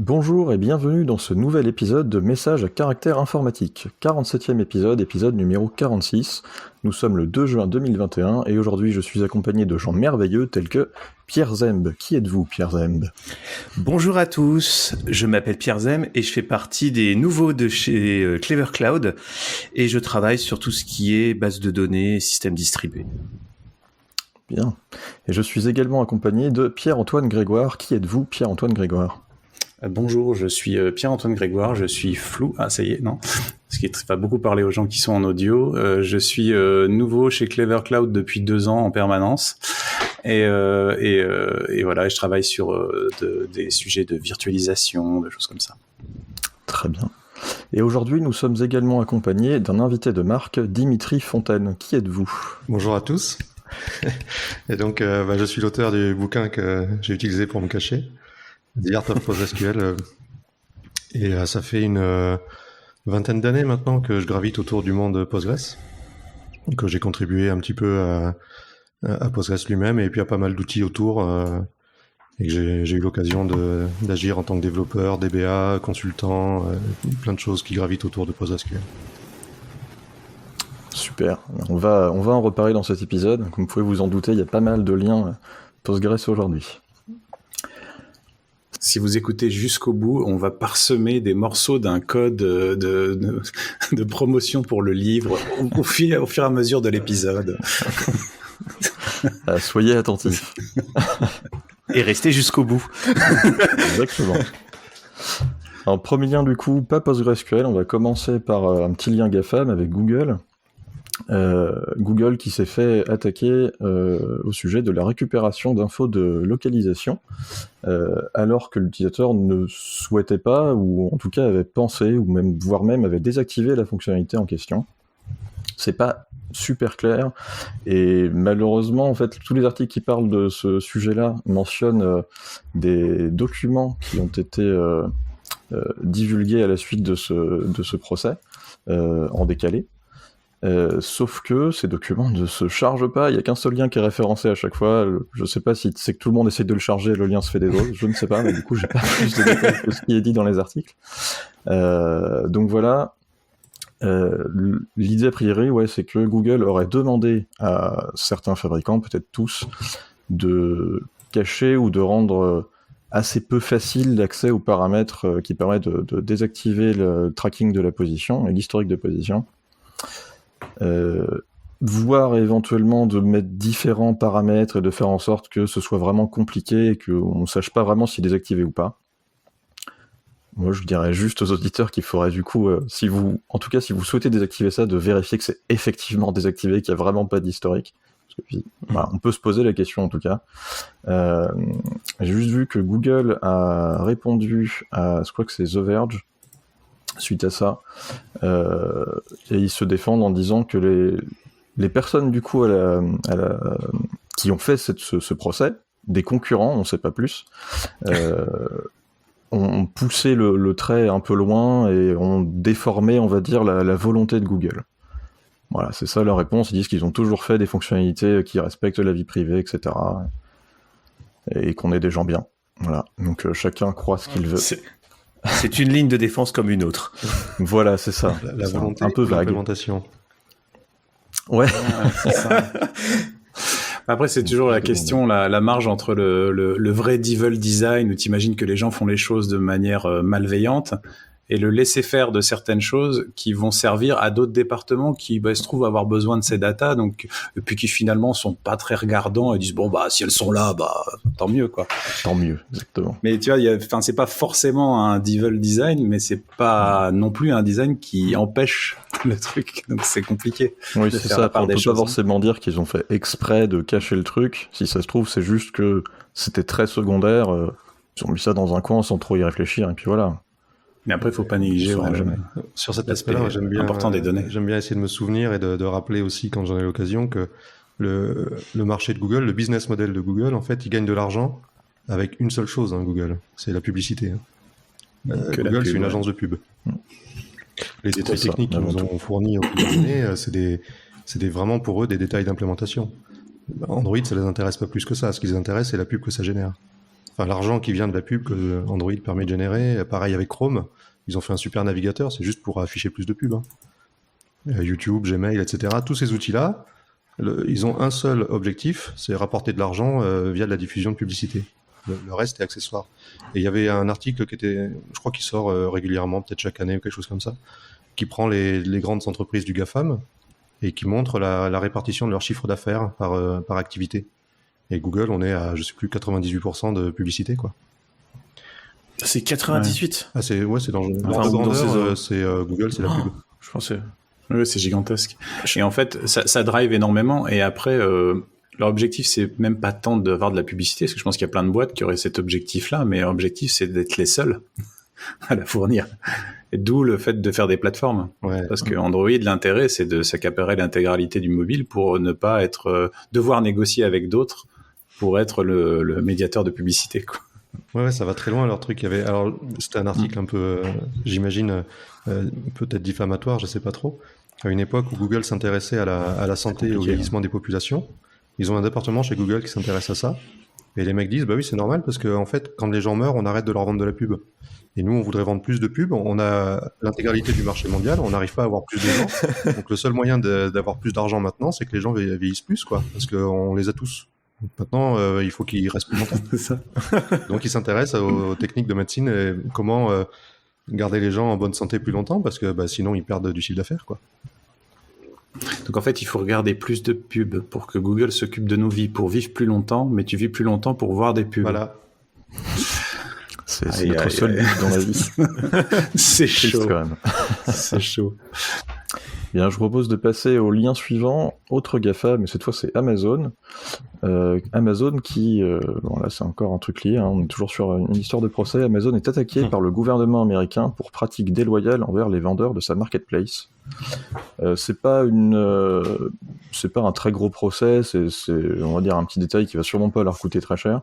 Bonjour et bienvenue dans ce nouvel épisode de Messages à caractère informatique, 47e épisode, épisode numéro 46. Nous sommes le 2 juin 2021 et aujourd'hui je suis accompagné de gens merveilleux tels que Pierre Zemb. Qui êtes-vous, Pierre Zemb ? Bonjour à tous, je m'appelle Pierre Zemb et je fais partie des nouveaux de chez Clever Cloud et je travaille sur tout ce qui est base de données et système distribué. Bien. Et je suis également accompagné de Pierre-Antoine Grégoire. Qui êtes-vous, Pierre-Antoine Grégoire ? Bonjour, je suis Pierre-Antoine Grégoire, je suis flou, ça y est, non, ce qui va beaucoup parler aux gens qui sont en audio. Je suis nouveau chez Clever Cloud depuis 2 ans en permanence et voilà, je travaille sur des sujets de virtualisation, de choses comme ça. Très bien. Et aujourd'hui, nous sommes également accompagnés d'un invité de marque, Dimitri Fontaine. Qui êtes-vous ? Bonjour à tous. Et donc, je suis l'auteur du bouquin que j'ai utilisé pour me cacher. The Art of PostgreSQL, et ça fait une vingtaine d'années maintenant que je gravite autour du monde Postgres, que j'ai contribué un petit peu à Postgres lui-même et puis à pas mal d'outils autour, et que j'ai eu l'occasion d'agir en tant que développeur, DBA, consultant, plein de choses qui gravitent autour de PostgreSQL. Super, on va en reparler dans cet épisode. Comme vous pouvez vous en douter, il y a pas mal de liens Postgres aujourd'hui. Si vous écoutez jusqu'au bout, on va parsemer des morceaux d'un code de promotion pour le livre au fur et à mesure de l'épisode. Soyez attentifs. Et restez jusqu'au bout. Exactement. Alors, premier lien du coup, pas PostgreSQL, on va commencer par un petit lien GAFAM avec Google. Google qui s'est fait attaquer au sujet de la récupération d'infos de localisation alors que l'utilisateur ne souhaitait pas, ou en tout cas avait pensé, ou même voire même avait désactivé la fonctionnalité en question. C'est pas super clair, et malheureusement en fait tous les articles qui parlent de ce sujet-là mentionnent des documents qui ont été divulgués à la suite de ce procès en décalé. Sauf que ces documents ne se chargent pas, il n'y a qu'un seul lien qui est référencé à chaque fois. Je sais pas si c'est que tout le monde essaie de le charger et le lien se fait des autres, je ne sais pas, mais du coup j'ai pas plus de détails que ce qui est dit dans les articles. Donc voilà, l'idée a priori, c'est que Google aurait demandé à certains fabricants, peut-être tous, de cacher ou de rendre assez peu facile l'accès aux paramètres qui permettent de désactiver le tracking de la position et l'historique de position. Voire éventuellement de mettre différents paramètres et de faire en sorte que ce soit vraiment compliqué et qu'on ne sache pas vraiment s'il est désactivé ou pas. Moi je dirais juste aux auditeurs qu'il faudrait du coup, si vous souhaitez désactiver ça, de vérifier que c'est effectivement désactivé, qu'il n'y a vraiment pas d'historique. Parce que, on peut se poser la question en tout cas. J'ai juste vu que Google a répondu à, je crois que c'est The Verge, suite à ça, et ils se défendent en disant que les personnes du coup qui ont fait ce procès, des concurrents, on ne sait pas plus, ont poussé le trait un peu loin et ont déformé, on va dire, la volonté de Google. Voilà, c'est ça leur réponse. Ils disent qu'ils ont toujours fait des fonctionnalités qui respectent la vie privée, etc. Et qu'on est des gens bien. Voilà, donc chacun croit ce qu'il veut. C'est une ligne de défense comme une autre. Voilà, c'est ça. La volonté, un peu vague. L'implémentation. Ouais. C'est ça. Après, c'est toujours la question, la marge entre le vrai devil design, où tu imagines que les gens font les choses de manière malveillante, et le laisser-faire de certaines choses qui vont servir à d'autres départements qui se trouvent avoir besoin de ces datas, et puis qui finalement sont pas très regardants et disent si elles sont là, tant mieux quoi. Tant mieux, exactement. Mais tu vois, c'est pas forcément un devil design, mais c'est pas non plus un design qui empêche le truc, donc c'est compliqué. Oui, c'est ça. On peut pas forcément dire qu'ils ont fait exprès de cacher le truc. Si ça se trouve, c'est juste que c'était très secondaire. Ils ont mis ça dans un coin sans trop y réfléchir, et puis voilà. Mais après, il ne faut pas négliger sur cet aspect-là, j'aime bien important des données. J'aime bien essayer de me souvenir et de rappeler aussi, quand j'en ai l'occasion, que le marché de Google, le business model de Google, en fait, il gagne de l'argent avec une seule chose, Google, c'est la publicité. Google, c'est une agence de pub. Les détails techniques qu'ils nous ont fournis en plusieurs années, c'est vraiment pour eux des détails d'implémentation. Android, ça les intéresse pas plus que ça. Ce qui les intéresse, c'est la pub que ça génère. enfin l'argent qui vient de la pub que Android permet de générer. Pareil avec Chrome, ils ont fait un super navigateur, c'est juste pour afficher plus de pubs. Hein. YouTube, Gmail, etc. Tous ces outils-là, ils ont un seul objectif, c'est rapporter de l'argent via de la diffusion de publicité. Le reste est accessoire. Et il y avait un article qui était, je crois qu'il sort régulièrement, peut-être chaque année ou quelque chose comme ça, qui prend les grandes entreprises du GAFAM et qui montre la répartition de leur chiffre d'affaires par activité. Et Google, on est à, je sais plus, 98% de publicité, quoi. C'est 98. Ah, c'est dans Enfin, dans ces, c'est Google, c'est la pub. Je pensais. Oui, c'est gigantesque. Et en fait, ça drive énormément. Et après, leur objectif, c'est même pas tant d'avoir de la publicité, parce que je pense qu'il y a plein de boîtes qui auraient cet objectif-là, mais leur objectif, c'est d'être les seuls à la fournir. Et d'où le fait de faire des plateformes. Ouais. Parce que Android, l'intérêt, c'est de s'accaparer l'intégralité du mobile pour ne pas être devoir négocier avec d'autres pour être le médiateur de publicité, quoi. Ouais, ça va très loin leur truc. Alors, c'était un article un peu, j'imagine, peut-être diffamatoire, je sais pas trop. À une époque où Google s'intéressait à la santé et au vieillissement des populations, ils ont un département chez Google qui s'intéresse à ça. Et les mecs disent, bah oui, c'est normal parce que en fait, quand les gens meurent, on arrête de leur vendre de la pub. Et nous, on voudrait vendre plus de pub. On a l'intégralité du marché mondial, on n'arrive pas à avoir plus de gens. Donc le seul moyen d'avoir plus d'argent maintenant, c'est que les gens vieillissent plus, quoi, parce qu'on les a tous. Donc, maintenant, il faut qu'ils restent plus longtemps. C'est ça. Donc ils s'intéressent aux techniques de médecine et comment garder les gens en bonne santé plus longtemps, parce que sinon ils perdent du chiffre d'affaires, quoi. Donc en fait, il faut regarder plus de pubs pour que Google s'occupe de nos vies, pour vivre plus longtemps, mais tu vis plus longtemps pour voir des pubs. Voilà. C'est notre seul but dans la vie. C'est chaud. Quand même. C'est chaud. Bien, je vous propose de passer au lien suivant, autre GAFA, mais cette fois c'est Amazon. Amazon qui, bon là c'est encore un truc lié, hein, on est toujours sur une histoire de procès. Amazon est attaqué par le gouvernement américain pour pratiques déloyales envers les vendeurs de sa marketplace. C'est pas un très gros procès, c'est on va dire un petit détail qui va sûrement pas leur coûter très cher.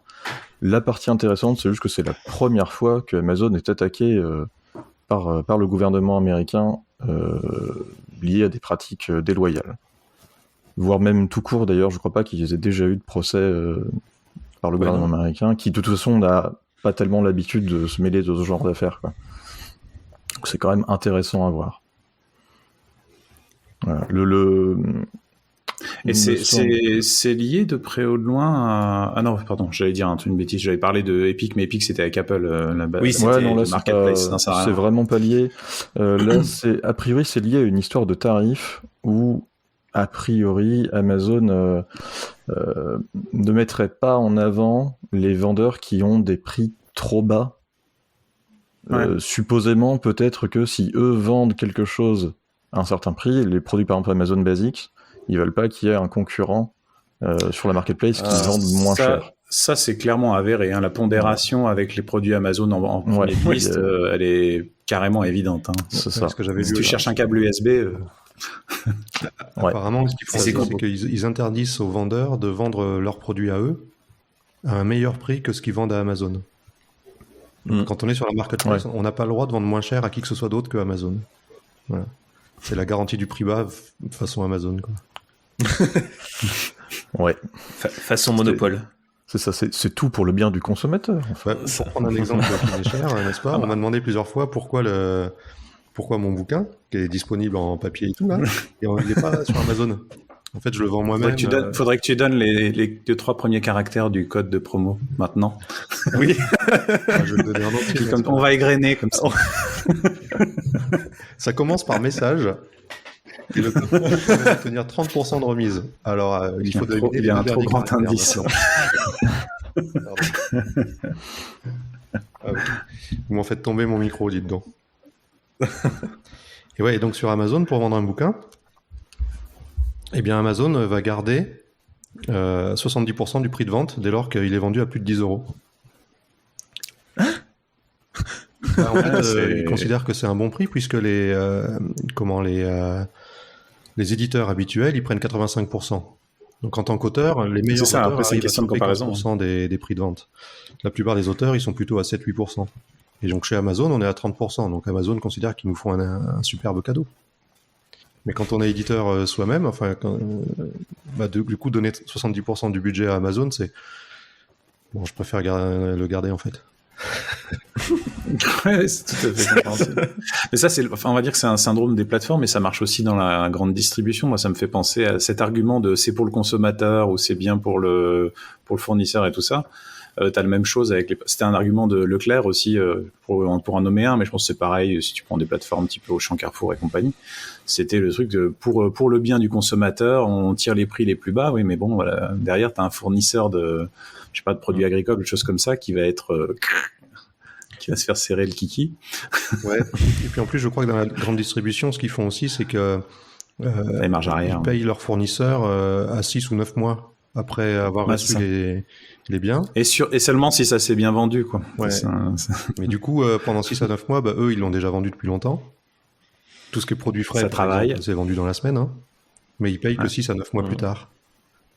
La partie intéressante, c'est juste que c'est la première fois que Amazon est attaqué par le gouvernement américain lié à des pratiques déloyales. Voire même tout court d'ailleurs, je crois pas qu'ils aient déjà eu de procès par le gouvernement américain, qui de toute façon n'a pas tellement l'habitude de se mêler de ce genre d'affaires, quoi. Donc c'est quand même intéressant à voir. Voilà. Et c'est lié de près ou de loin à... Ah non, pardon, j'allais dire une bêtise, j'avais parlé de Epic, mais Epic c'était avec Apple là-bas. Oui, ouais, non, là Marketplace, c'est vraiment pas lié. Là, a priori, c'est lié à une histoire de tarifs où, a priori, Amazon ne mettrait pas en avant les vendeurs qui ont des prix trop bas. Ouais. Supposément, peut-être que si eux vendent quelque chose à un certain prix, les produits par exemple Amazon Basics, ils veulent pas qu'il y ait un concurrent sur la marketplace qui vende moins cher. Ça, c'est clairement avéré. Hein. La pondération avec les produits Amazon en premier de liste, elle est carrément évidente. Hein. C'est ça. Ce que j'avais si lu, tu cherches un câble USB... Apparemment, ce qu'ils font, c'est qu'ils interdisent aux vendeurs de vendre leurs produits à eux à un meilleur prix que ce qu'ils vendent à Amazon. Donc, quand on est sur la marketplace, on n'a pas le droit de vendre moins cher à qui que ce soit d'autre que Amazon. Voilà. C'est la garantie du prix bas façon Amazon, quoi. Ouais. Façon monopole. C'est ça, c'est tout pour le bien du consommateur. Enfin. Pour prendre un exemple qui est cher, n'est-ce pas ? On m'a demandé plusieurs fois pourquoi mon bouquin, qui est disponible en papier et tout, là, il n'est pas sur Amazon. En fait, je le vends moi-même. Faudrait que tu donnes les 2-3 premiers caractères du code de promo, maintenant. Oui. Je vais le donner en entier. On va égrener comme ça. Ça commence par message. Et le code promo va tenir 30% de remise. Alors, il faut deviner. Il y a un trop grand indice. Ah, oui. Vous m'en faites tomber mon micro, dites donc. Et ouais, donc sur Amazon, pour vendre un bouquin, eh bien Amazon va garder 70% du prix de vente dès lors qu'il est vendu à plus de 10 €. En fait, ils considèrent que c'est un bon prix puisque les éditeurs habituels, ils prennent 85%. Donc en tant qu'auteur, les meilleurs auteurs arrivent à sauver 15% des prix de vente. La plupart des auteurs, ils sont plutôt à 7-8%. Et donc chez Amazon, on est à 30%. Donc Amazon considère qu'ils nous font un superbe cadeau. Mais quand on est éditeur soi-même, enfin, du coup, donner 70% du budget à Amazon, Bon, je préfère le garder en fait. Ouais, c'est tout à fait compréhensible. Mais ça, on va dire que c'est un syndrome des plateformes, et ça marche aussi dans la grande distribution. Moi, ça me fait penser à cet argument de c'est pour le consommateur ou c'est bien pour le fournisseur et tout ça. T'as la même chose c'était un argument de Leclerc aussi, pour en nommer un, mais je pense que c'est pareil si tu prends des plateformes un petit peu Auchan, Carrefour et compagnie. C'était le truc de pour le bien du consommateur, on tire les prix les plus bas, oui, mais bon, voilà, derrière t'as un fournisseur de produits agricoles, des choses comme ça, qui va se faire serrer le kiki. Ouais. Et puis en plus, je crois que dans la grande distribution, ce qu'ils font aussi, c'est que les marges arrière. Ils payent leurs fournisseurs à 6 ou 9 mois après avoir reçu les biens. Et seulement si ça s'est bien vendu, quoi. Ouais. Mais du coup, pendant 6 à 9 mois, eux, ils l'ont déjà vendu depuis longtemps. Tout ce qui est produit frais, ça travaille. C'est vendu dans la semaine. Hein. Mais ils payent que 6 à 9 mois plus tard.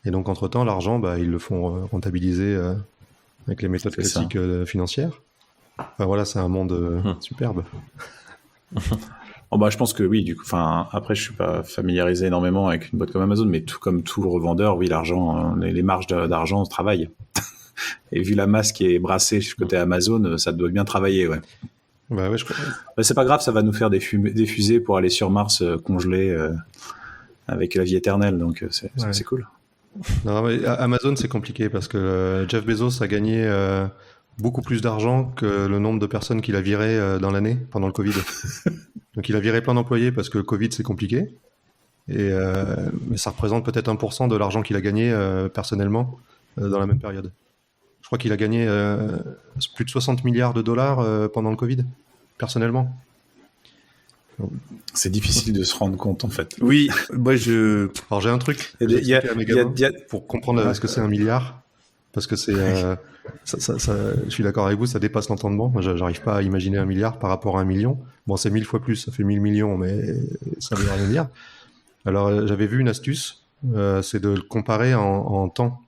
Et donc, entre-temps, l'argent, ils le font rentabiliser avec les méthodes classiques financières. Enfin, voilà, c'est un monde superbe. Je pense que oui, du coup, après, je suis pas familiarisé énormément avec une boîte comme Amazon, mais comme tout le revendeur, oui, l'argent, les marges d'argent travaillent. Et vu la masse qui est brassée côté Amazon, ça doit bien travailler, ouais. Bah ouais, je crois. C'est pas grave, ça va nous faire des fusées pour aller sur Mars congelées avec la vie éternelle, donc c'est cool. Non, mais Amazon, c'est compliqué parce que Jeff Bezos a gagné beaucoup plus d'argent que le nombre de personnes qu'il a virées dans l'année pendant le Covid. Donc il a viré plein d'employés parce que le Covid, c'est compliqué. Mais ça représente peut-être 1% de l'argent qu'il a gagné personnellement dans la même période. Je crois qu'il a gagné plus de 60 milliards de dollars pendant le Covid, personnellement. C'est difficile de se rendre compte, en fait. Oui, moi Alors j'ai un truc pour comprendre ce que c'est un milliard, parce que c'est... je suis d'accord avec vous, ça dépasse l'entendement. Moi, j'arrive pas à imaginer 1 milliard par rapport à 1 million. Bon, c'est 1000 fois plus, ça fait 1000 millions, mais ça veut rien dire. Alors, j'avais vu une astuce, c'est de le comparer en temps,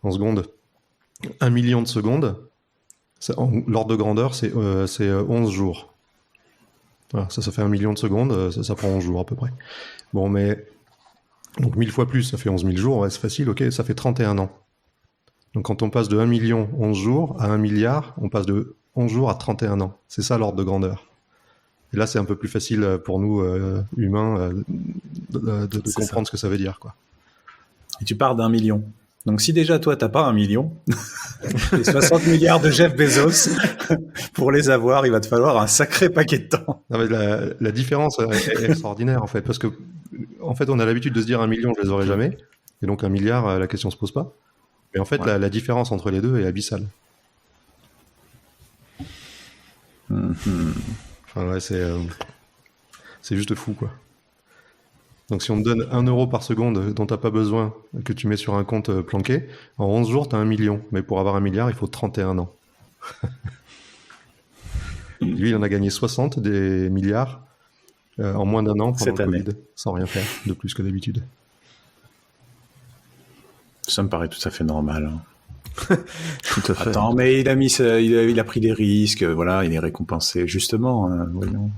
en secondes. 1 million de secondes, l'ordre de grandeur, c'est 11 jours. Voilà, ça fait 1 million de secondes, ça prend 11 jours à peu près. Bon, mais... Donc 1000 fois plus, ça fait 11 000 jours, ouais, c'est facile, ok, ça fait 31 ans. Donc quand on passe de 1 million 11 jours à 1 milliard, on passe de 11 jours à 31 ans. C'est ça l'ordre de grandeur. Et là, c'est un peu plus facile pour nous, humains, de comprendre ce que ça veut dire, quoi. Et tu pars d'1 million. Donc si déjà toi, t'as pas 1 million, les 60 milliards de Jeff Bezos, pour les avoir, il va te falloir un sacré paquet de temps. Non, mais la différence est extraordinaire, en fait, parce que en fait, on a l'habitude de se dire 1 million, je les aurai jamais. Et donc 1 milliard, la question se pose pas. Mais en fait, la différence entre les deux est abyssale. Enfin, ouais, c'est juste fou, quoi. Donc, si on te donne 1 euro par seconde dont t'as pas besoin, que tu mets sur un compte planqué, en 11 jours, t'as 1 million. Mais pour avoir 1 milliard, il faut 31 ans. Lui, il en a gagné 60 des milliards en moins d'1 an pendant le Covid, sans rien faire de plus que d'habitude. Ça me paraît tout à fait normal. Tout à fait. Attends, mais il a pris des risques, voilà, il est récompensé, justement, voyons.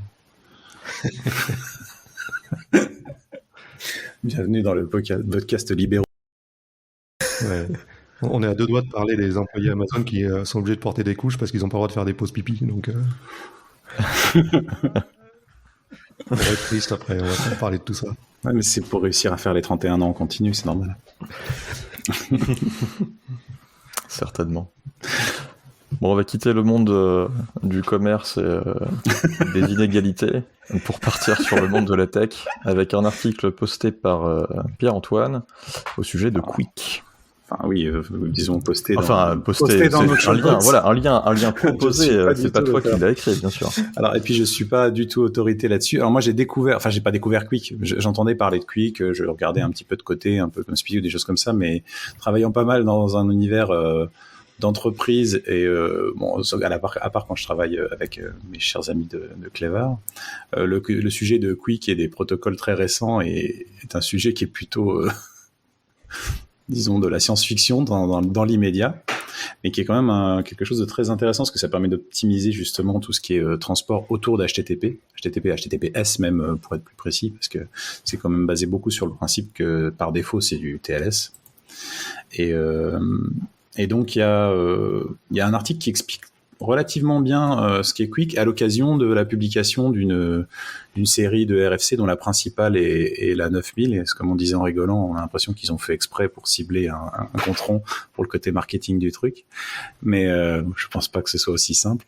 Bienvenue dans le podcast libéraux. Ouais. On est à 2 doigts de parler des employés Amazon qui sont obligés de porter des couches parce qu'ils n'ont pas le droit de faire des pauses pipi, donc... On va être triste après, on va pas parler de tout ça. Ouais, mais c'est pour réussir à faire les 31 ans en continu, c'est normal. Certainement. Bon, on va quitter le monde du commerce et des inégalités pour partir sur le monde de la tech avec un article posté par Pierre-Antoine au sujet de Quick. Enfin oui, disons posté dans notre lien, voilà, un lien proposé, c'est pas toi qui l'as écrit, bien sûr. Alors, et puis je suis pas du tout autorité là-dessus. Alors moi j'ai pas découvert Quick, j'entendais parler de Quick, je regardais un petit peu de côté, un peu comme Speedy ou des choses comme ça, mais travaillant pas mal dans un univers d'entreprise et à part quand je travaille avec mes chers amis de Clever, le sujet de Quick et des protocoles très récents est un sujet qui est plutôt disons de la science-fiction dans l'immédiat, mais qui est quand même quelque chose de très intéressant parce que ça permet d'optimiser justement tout ce qui est transport autour d'HTTP, HTTPS même pour être plus précis, parce que c'est quand même basé beaucoup sur le principe que par défaut c'est du TLS. Et Et donc, il y a un article qui explique relativement bien ce qu'est Quick à l'occasion de la publication d'une série de RFC dont la principale est la 9000. Et comme on disait en rigolant, on a l'impression qu'ils ont fait exprès pour cibler un compte rond pour le côté marketing du truc. Mais je pense pas que ce soit aussi simple.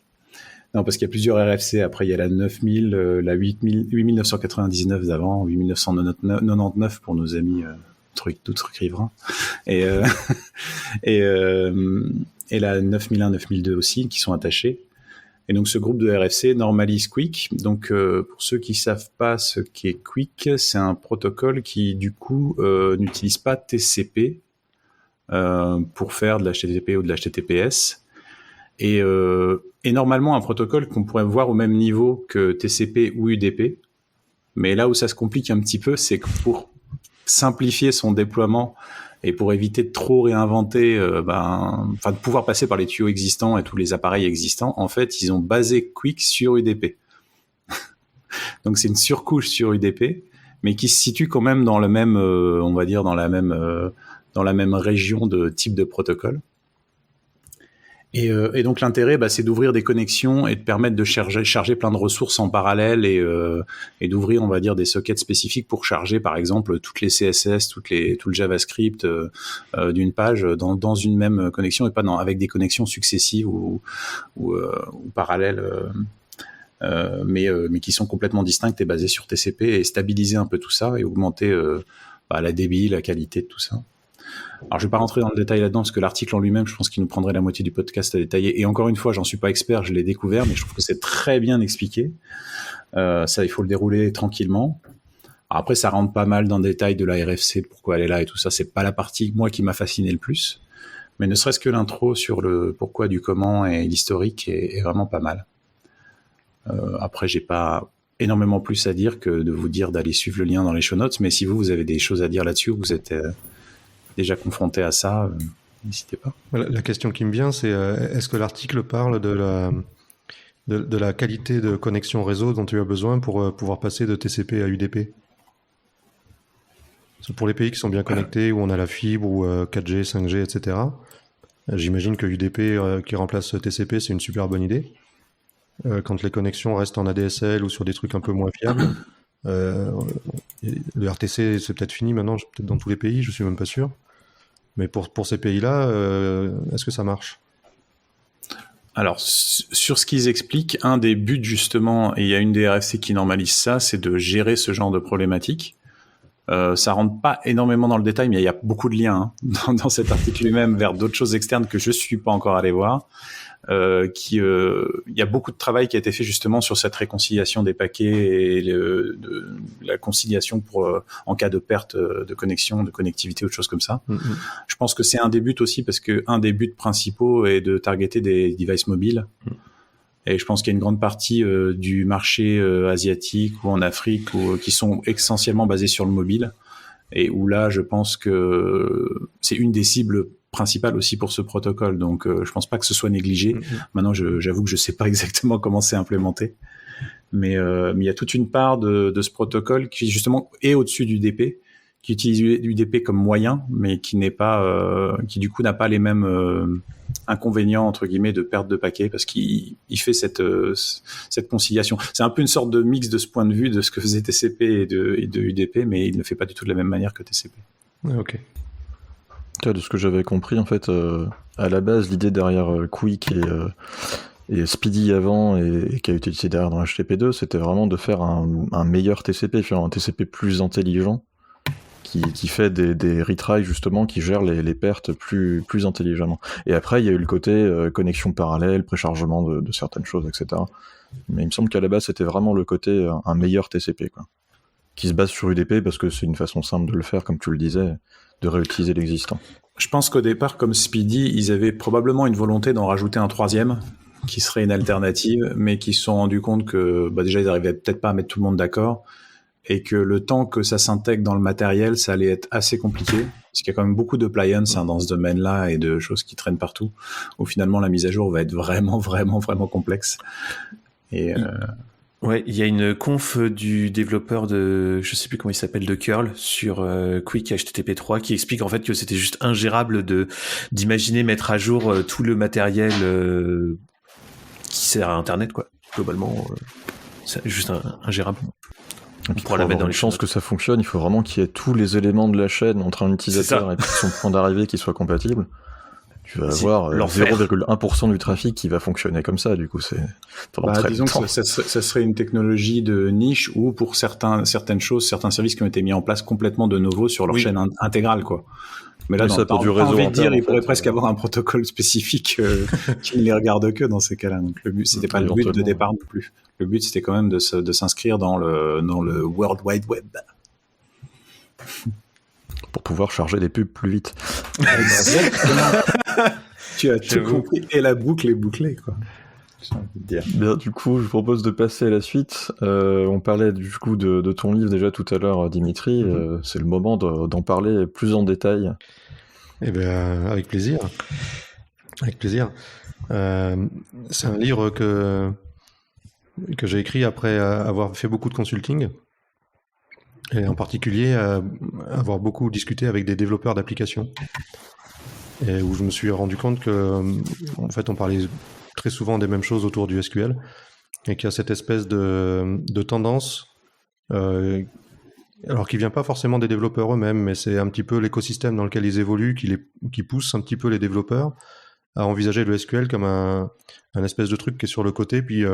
Non, parce qu'il y a plusieurs RFC. Après, il y a la 9000, la 8999 d'avant, 8999 pour nos amis tout truc riverains. Et la 9001, 9002 aussi, qui sont attachés. Et donc, ce groupe de RFC normalise Quick. Donc, pour ceux qui savent pas ce qu'est Quick, c'est un protocole qui, du coup, n'utilise pas TCP pour faire de l'HTTP ou de l'HTTPS. Et normalement, un protocole qu'on pourrait voir au même niveau que TCP ou UDP. Mais là où ça se complique un petit peu, c'est que pour simplifier son déploiement et pour éviter de trop réinventer, de pouvoir passer par les tuyaux existants et tous les appareils existants, en fait, ils ont basé Quick sur UDP. Donc, c'est une surcouche sur UDP, mais qui se situe quand même dans le même, on va dire, dans la même région de type de protocole. Et donc l'intérêt, c'est d'ouvrir des connexions et de permettre de charger plein de ressources en parallèle et d'ouvrir, on va dire, des sockets spécifiques pour charger, par exemple, toutes les CSS, tout le JavaScript d'une page dans une même connexion et pas avec des connexions successives ou parallèles, mais qui sont complètement distinctes et basées sur TCP et stabiliser un peu tout ça et augmenter la débit, la qualité de tout ça. Alors, je vais pas rentrer dans le détail là-dedans parce que l'article en lui-même, je pense qu'il nous prendrait la moitié du podcast à détailler. Et encore une fois, j'en suis pas expert, je l'ai découvert, mais je trouve que c'est très bien expliqué. Ça, il faut le dérouler tranquillement. Alors après, ça rentre pas mal dans le détail de la RFC, pourquoi elle est là et tout ça. C'est pas la partie, moi, qui m'a fasciné le plus. Mais ne serait-ce que l'intro sur le pourquoi du comment et l'historique est vraiment pas mal. Après, j'ai pas énormément plus à dire que de vous dire d'aller suivre le lien dans les show notes. Mais si vous avez des choses à dire là-dessus, vous êtes déjà confronté à ça, n'hésitez pas. La question qui me vient, c'est est-ce que l'article parle de la qualité de connexion réseau dont tu as besoin pour pouvoir passer de TCP à UDP? C'est pour les pays qui sont bien connectés, où on a la fibre, ou 4G, 5G, etc. J'imagine que UDP qui remplace TCP, c'est une super bonne idée. Quand les connexions restent en ADSL ou sur des trucs un peu moins fiables, le RTC c'est peut-être fini maintenant, peut-être dans tous les pays, je suis même pas sûr. Mais pour ces pays-là, est-ce que ça marche? Alors, sur ce qu'ils expliquent, un des buts justement, et il y a une des RFC qui normalise ça, c'est de gérer ce genre de problématique. Ça rentre pas énormément dans le détail, mais il y a beaucoup de liens dans cet article lui-même vers d'autres choses externes que je suis pas encore allé voir. Il y a beaucoup de travail qui a été fait justement sur cette réconciliation des paquets et la conciliation en cas de perte de connexion, de connectivité ou de choses comme ça. Mm-hmm. Je pense que c'est un des buts aussi parce que un des buts principaux est de targeter des devices mobiles. Mm-hmm. Et je pense qu'il y a une grande partie du marché asiatique ou en Afrique qui sont essentiellement basés sur le mobile et où là, je pense que c'est une des cibles principal aussi pour ce protocole, donc je pense pas que ce soit négligé. Maintenant, j'avoue que je sais pas exactement comment c'est implémenté, mais il y a toute une part de ce protocole qui justement est au-dessus du DP, qui utilise l'UDP comme moyen, mais qui n'est pas, qui du coup n'a pas les mêmes inconvénients entre guillemets de perte de paquets parce qu'il fait cette conciliation. C'est un peu une sorte de mix de ce point de vue de ce que faisait TCP et de UDP, mais il ne le fait pas du tout de la même manière que TCP. Ok. De ce que j'avais compris, en fait, à la base, l'idée derrière Quick et Speedy avant et qui a été utilisé derrière dans HTTP2, c'était vraiment de faire un meilleur TCP, faire un TCP plus intelligent, qui fait des retries justement, qui gère les pertes plus intelligemment. Et après, il y a eu le côté connexion parallèle, préchargement de certaines choses, etc. Mais il me semble qu'à la base, c'était vraiment le côté un meilleur TCP, quoi, qui se base sur UDP parce que c'est une façon simple de le faire, comme tu le disais, de réutiliser l'existant. Je pense qu'au départ, comme Speedy, ils avaient probablement une volonté d'en rajouter un troisième, qui serait une alternative, mais qui se sont rendus compte que déjà, ils n'arrivaient peut-être pas à mettre tout le monde d'accord, et que le temps que ça s'intègre dans le matériel, ça allait être assez compliqué, parce qu'il y a quand même beaucoup d'appliances dans ce domaine-là, et de choses qui traînent partout, où finalement la mise à jour va être vraiment, vraiment, vraiment complexe. Et Ouais, il y a une conf du développeur de, je sais plus comment il s'appelle, de curl sur Quick HTTP3 qui explique en fait que c'était juste ingérable d'imaginer mettre à jour tout le matériel qui sert à Internet, quoi. Globalement, c'est juste ingérable. Et puis pour avoir une chance que ça fonctionne, il faut vraiment qu'il y ait tous les éléments de la chaîne entre un utilisateur et son point d'arrivée qui soient compatibles. Tu vas avoir 0,1% du trafic qui va fonctionner comme ça, du coup, c'est pendant très disons longtemps. que ça serait une technologie de niche ou pour certaines choses, certains services qui ont été mis en place complètement de nouveau sur leur chaîne intégrale, quoi. Mais là, ça peut du réseau envie de dire, il pourrait fait, presque avoir un protocole spécifique qui ne les regarde que dans ces cas-là. Donc le but, c'était pas le but de départ non plus. Le but, c'était quand même de s'inscrire dans le World Wide Web. Pour pouvoir charger des pubs plus vite. Tu as tout compris et la boucle est bouclée, quoi. J'ai envie de dire. Bien, du coup, je vous propose de passer à la suite. On parlait du coup de ton livre déjà tout à l'heure, Dimitri. C'est le moment d'en parler plus en détail. Eh bien, avec plaisir. Avec plaisir. C'est un livre que j'ai écrit après avoir fait beaucoup de consulting. Et en particulier, avoir beaucoup discuté avec des développeurs d'applications. Et où je me suis rendu compte que, en fait, on parlait très souvent des mêmes choses autour du SQL. Et qu'il y a cette espèce de tendance, alors qui vient pas forcément des développeurs eux-mêmes, mais c'est un petit peu l'écosystème dans lequel ils évoluent qui pousse un petit peu les développeurs à envisager le SQL comme un espèce de truc qui est sur le côté, puis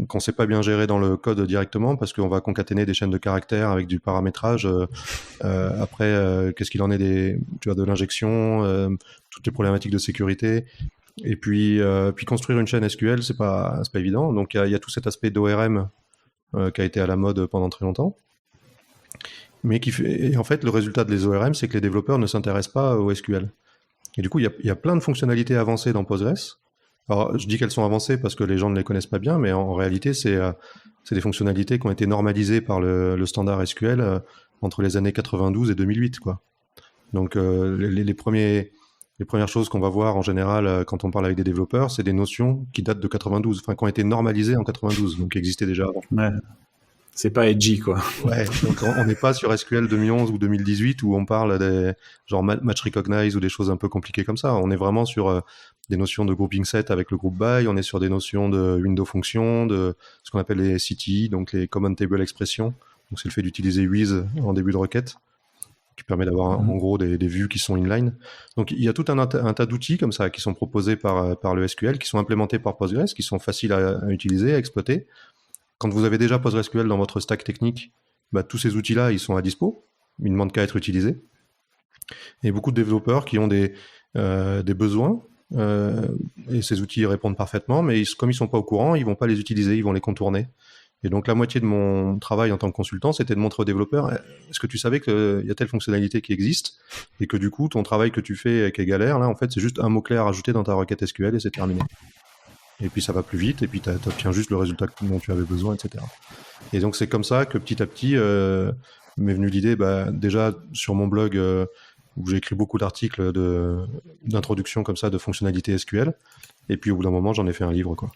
qu'on ne sait pas bien gérer dans le code directement, parce qu'on va concaténer des chaînes de caractères avec du paramétrage. Après, qu'est-ce qu'il en est de l'injection, toutes les problématiques de sécurité. Et puis construire une chaîne SQL, c'est pas évident. Donc il y a tout cet aspect d'ORM qui a été à la mode pendant très longtemps. Mais et en fait, le résultat de les ORM, c'est que les développeurs ne s'intéressent pas au SQL. Et du coup, il y a plein de fonctionnalités avancées dans Postgres. Alors, je dis qu'elles sont avancées parce que les gens ne les connaissent pas bien, mais en réalité, c'est des fonctionnalités qui ont été normalisées par le standard SQL entre les années 92 et 2008, quoi. Donc, les premières choses qu'on va voir en général quand on parle avec des développeurs, c'est des notions qui datent de 92, enfin qui ont été normalisées en 92, donc qui existaient déjà avant. Ouais. C'est pas edgy, quoi. Ouais, donc on n'est pas sur SQL 2011 ou 2018 où on parle des genre match recognize ou des choses un peu compliquées comme ça. On est vraiment sur des notions de grouping set avec le group by, on est sur des notions de window function, de ce qu'on appelle les CTE, donc les common table expressions. Donc c'est le fait d'utiliser with en début de requête, qui permet d'avoir en gros des vues qui sont inline. Donc il y a tout un tas d'outils comme ça qui sont proposés par le SQL, qui sont implémentés par Postgres, qui sont faciles à utiliser, à exploiter. Quand vous avez déjà PostgreSQL dans votre stack technique, tous ces outils-là, ils sont à dispo. Ils ne demandent qu'à être utilisés. Et beaucoup de développeurs qui ont des besoins, et ces outils répondent parfaitement, mais comme ils ne sont pas au courant, ils ne vont pas les utiliser, ils vont les contourner. Et donc la moitié de mon travail en tant que consultant, c'était de montrer aux développeurs, est-ce que tu savais qu'il y a telle fonctionnalité qui existe, et que du coup, ton travail que tu fais qui est galère, là, en fait, c'est juste un mot-clé à rajouter dans ta requête SQL et c'est terminé. Et puis ça va plus vite, et puis tu obtiens juste le résultat dont tu avais besoin, etc. Et donc c'est comme ça que petit à petit m'est venue l'idée, déjà sur mon blog où j'ai écrit beaucoup d'articles d'introduction comme ça de fonctionnalités SQL, et puis au bout d'un moment j'en ai fait un livre, quoi.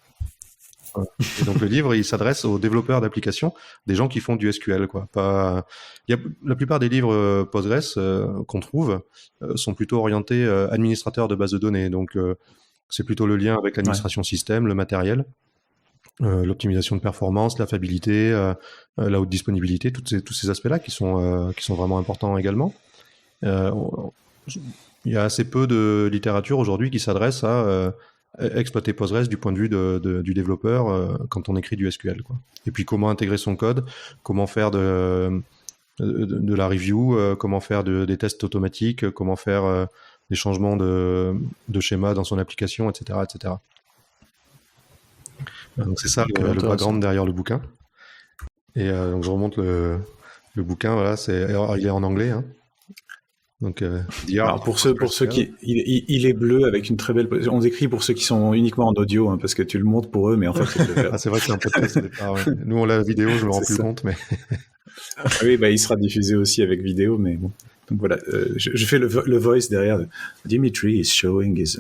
Voilà. Et donc le livre il s'adresse aux développeurs d'applications, des gens qui font du SQL, quoi. La plupart des livres Postgres qu'on trouve sont plutôt orientés administrateurs de bases de données, donc c'est plutôt le lien avec l'administration système, le matériel, l'optimisation de performance, la fiabilité, la haute disponibilité, tous ces aspects-là qui sont vraiment importants également. Il y a assez peu de littérature aujourd'hui qui s'adresse à exploiter Postgres du point de vue du développeur quand on écrit du SQL, quoi. Et puis comment intégrer son code, comment faire de la review, comment faire des tests automatiques, comment faire des changements de schéma dans son application, etc., etc. Donc c'est ça le background derrière le bouquin. Et donc je remonte le bouquin, voilà, alors, il est en anglais, hein. Donc alors pour ceux qui il est bleu avec une très belle position. On décrit pour ceux qui sont uniquement en audio, hein, parce que tu le montres pour eux, mais en fait c'est vrai que c'est un podcast au départ, ouais. Nous on l'a la vidéo, je me rends plus compte, mais oui, il sera diffusé aussi avec vidéo, mais bon. Donc voilà, je fais le voice derrière. Dimitri is showing his.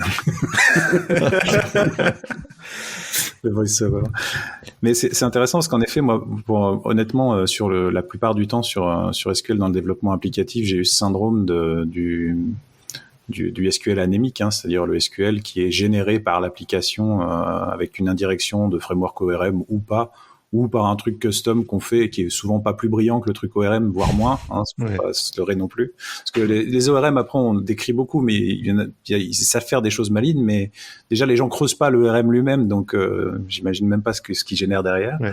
Le voice-over. Mais c'est intéressant parce qu'en effet, moi, honnêtement, sur la plupart du temps sur SQL dans le développement applicatif, j'ai eu ce syndrome du SQL anémique, hein, c'est-à-dire le SQL qui est généré par l'application avec une indirection de framework ORM ou pas, ou par un truc custom qu'on fait et qui est souvent pas plus brillant que le truc ORM, voire moins, hein, faut pas se leurrer non plus. Parce que les ORM, après, on décrit beaucoup, mais ils savent faire des choses malignes, mais déjà, les gens creusent pas le ORM lui-même, donc j'imagine même pas ce qu'ils génèrent derrière. Ouais.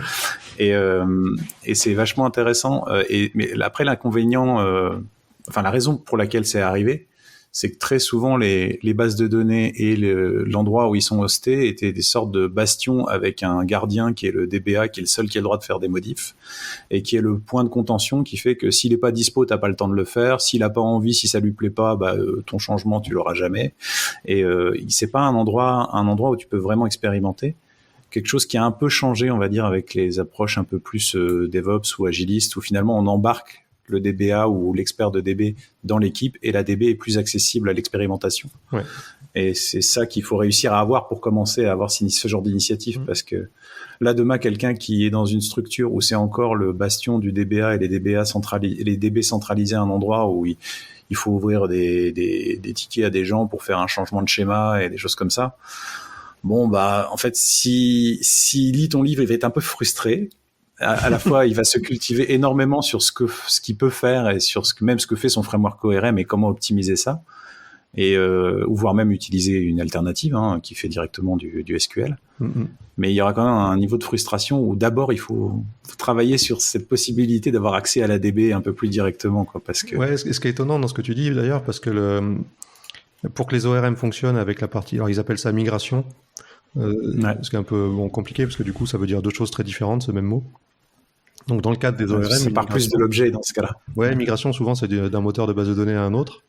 Et c'est vachement intéressant. Mais après, l'inconvénient, enfin, la raison pour laquelle c'est arrivé, c'est que très souvent les bases de données et l'endroit où ils sont hostés étaient des sortes de bastions avec un gardien qui est le DBA, qui est le seul qui a le droit de faire des modifs et qui est le point de contention qui fait que s'il est pas dispo, t'as pas le temps de le faire. S'il a pas envie, si ça lui plaît pas, ton changement tu l'auras jamais. Et c'est pas un endroit où tu peux vraiment expérimenter. Quelque chose qui a un peu changé, on va dire, avec les approches un peu plus DevOps ou agilistes, où finalement on embarque le DBA ou l'expert de DB dans l'équipe et la DB est plus accessible à l'expérimentation. Ouais. Et c'est ça qu'il faut réussir à avoir pour commencer à avoir ce genre d'initiative parce que là, demain, quelqu'un qui est dans une structure où c'est encore le bastion du DBA et les DB centralisés à un endroit où il faut ouvrir des tickets à des gens pour faire un changement de schéma et des choses comme ça. Bon, en fait, s'il lit ton livre, il va être un peu frustré. À la fois, il va se cultiver énormément sur ce qu'il peut faire et sur ce que fait son framework ORM et comment optimiser ça, ou voire même utiliser une alternative qui fait directement du SQL. Mm-hmm. Mais il y aura quand même un niveau de frustration où d'abord il faut travailler sur cette possibilité d'avoir accès à la DB un peu plus directement, quoi, parce que. Ouais, ce qui est étonnant dans ce que tu dis d'ailleurs, parce que pour que les ORM fonctionnent avec la partie, alors ils appellent ça migration, ce qui est un peu compliqué parce que du coup ça veut dire deux choses très différentes, ce même mot. Donc dans le cadre des ORM, c'est par plus de l'objet dans ce cas-là. Ouais, migration souvent c'est d'un moteur de base de données à un autre,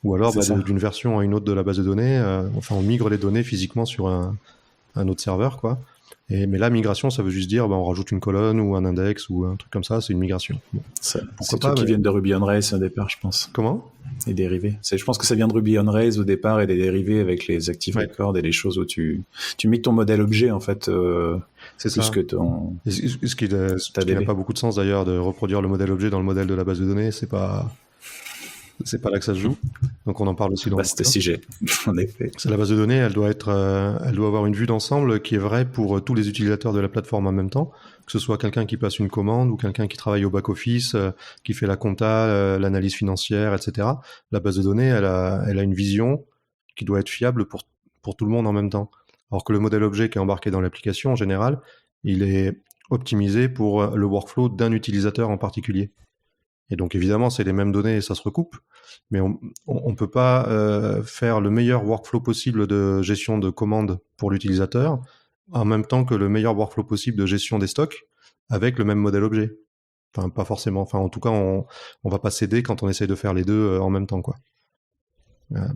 ou alors d'une version à une autre de la base de données. On migre les données physiquement sur un autre serveur, quoi. Mais là, migration, ça veut juste dire on rajoute une colonne ou un index ou un truc comme ça, c'est une migration. Bon. C'est tout qui viennent de Ruby on Rails au départ, je pense. Comment ? Les dérivés. Je pense que ça vient de Ruby on Rails au départ et des dérivés avec les active records et les choses où tu migres ton modèle objet, en fait. C'est ça. Que ce qui n'a pas beaucoup de sens d'ailleurs de reproduire le modèle objet dans le modèle de la base de données, c'est pas là que ça se joue. Donc on en parle aussi dans le sujet. En effet. C'est la base de données, elle doit avoir une vue d'ensemble qui est vraie pour tous les utilisateurs de la plateforme en même temps, que ce soit quelqu'un qui passe une commande ou quelqu'un qui travaille au back-office, qui fait la compta, l'analyse financière, etc. La base de données, elle a une vision qui doit être fiable pour tout le monde en même temps. Alors que le modèle objet qui est embarqué dans l'application, en général, il est optimisé pour le workflow d'un utilisateur en particulier. Et donc évidemment, c'est les mêmes données et ça se recoupe, mais on peut pas faire le meilleur workflow possible de gestion de commandes pour l'utilisateur en même temps que le meilleur workflow possible de gestion des stocks avec le même modèle objet. Enfin, pas forcément. Enfin, en tout cas, on va pas céder quand on essaye de faire les deux en même temps, quoi.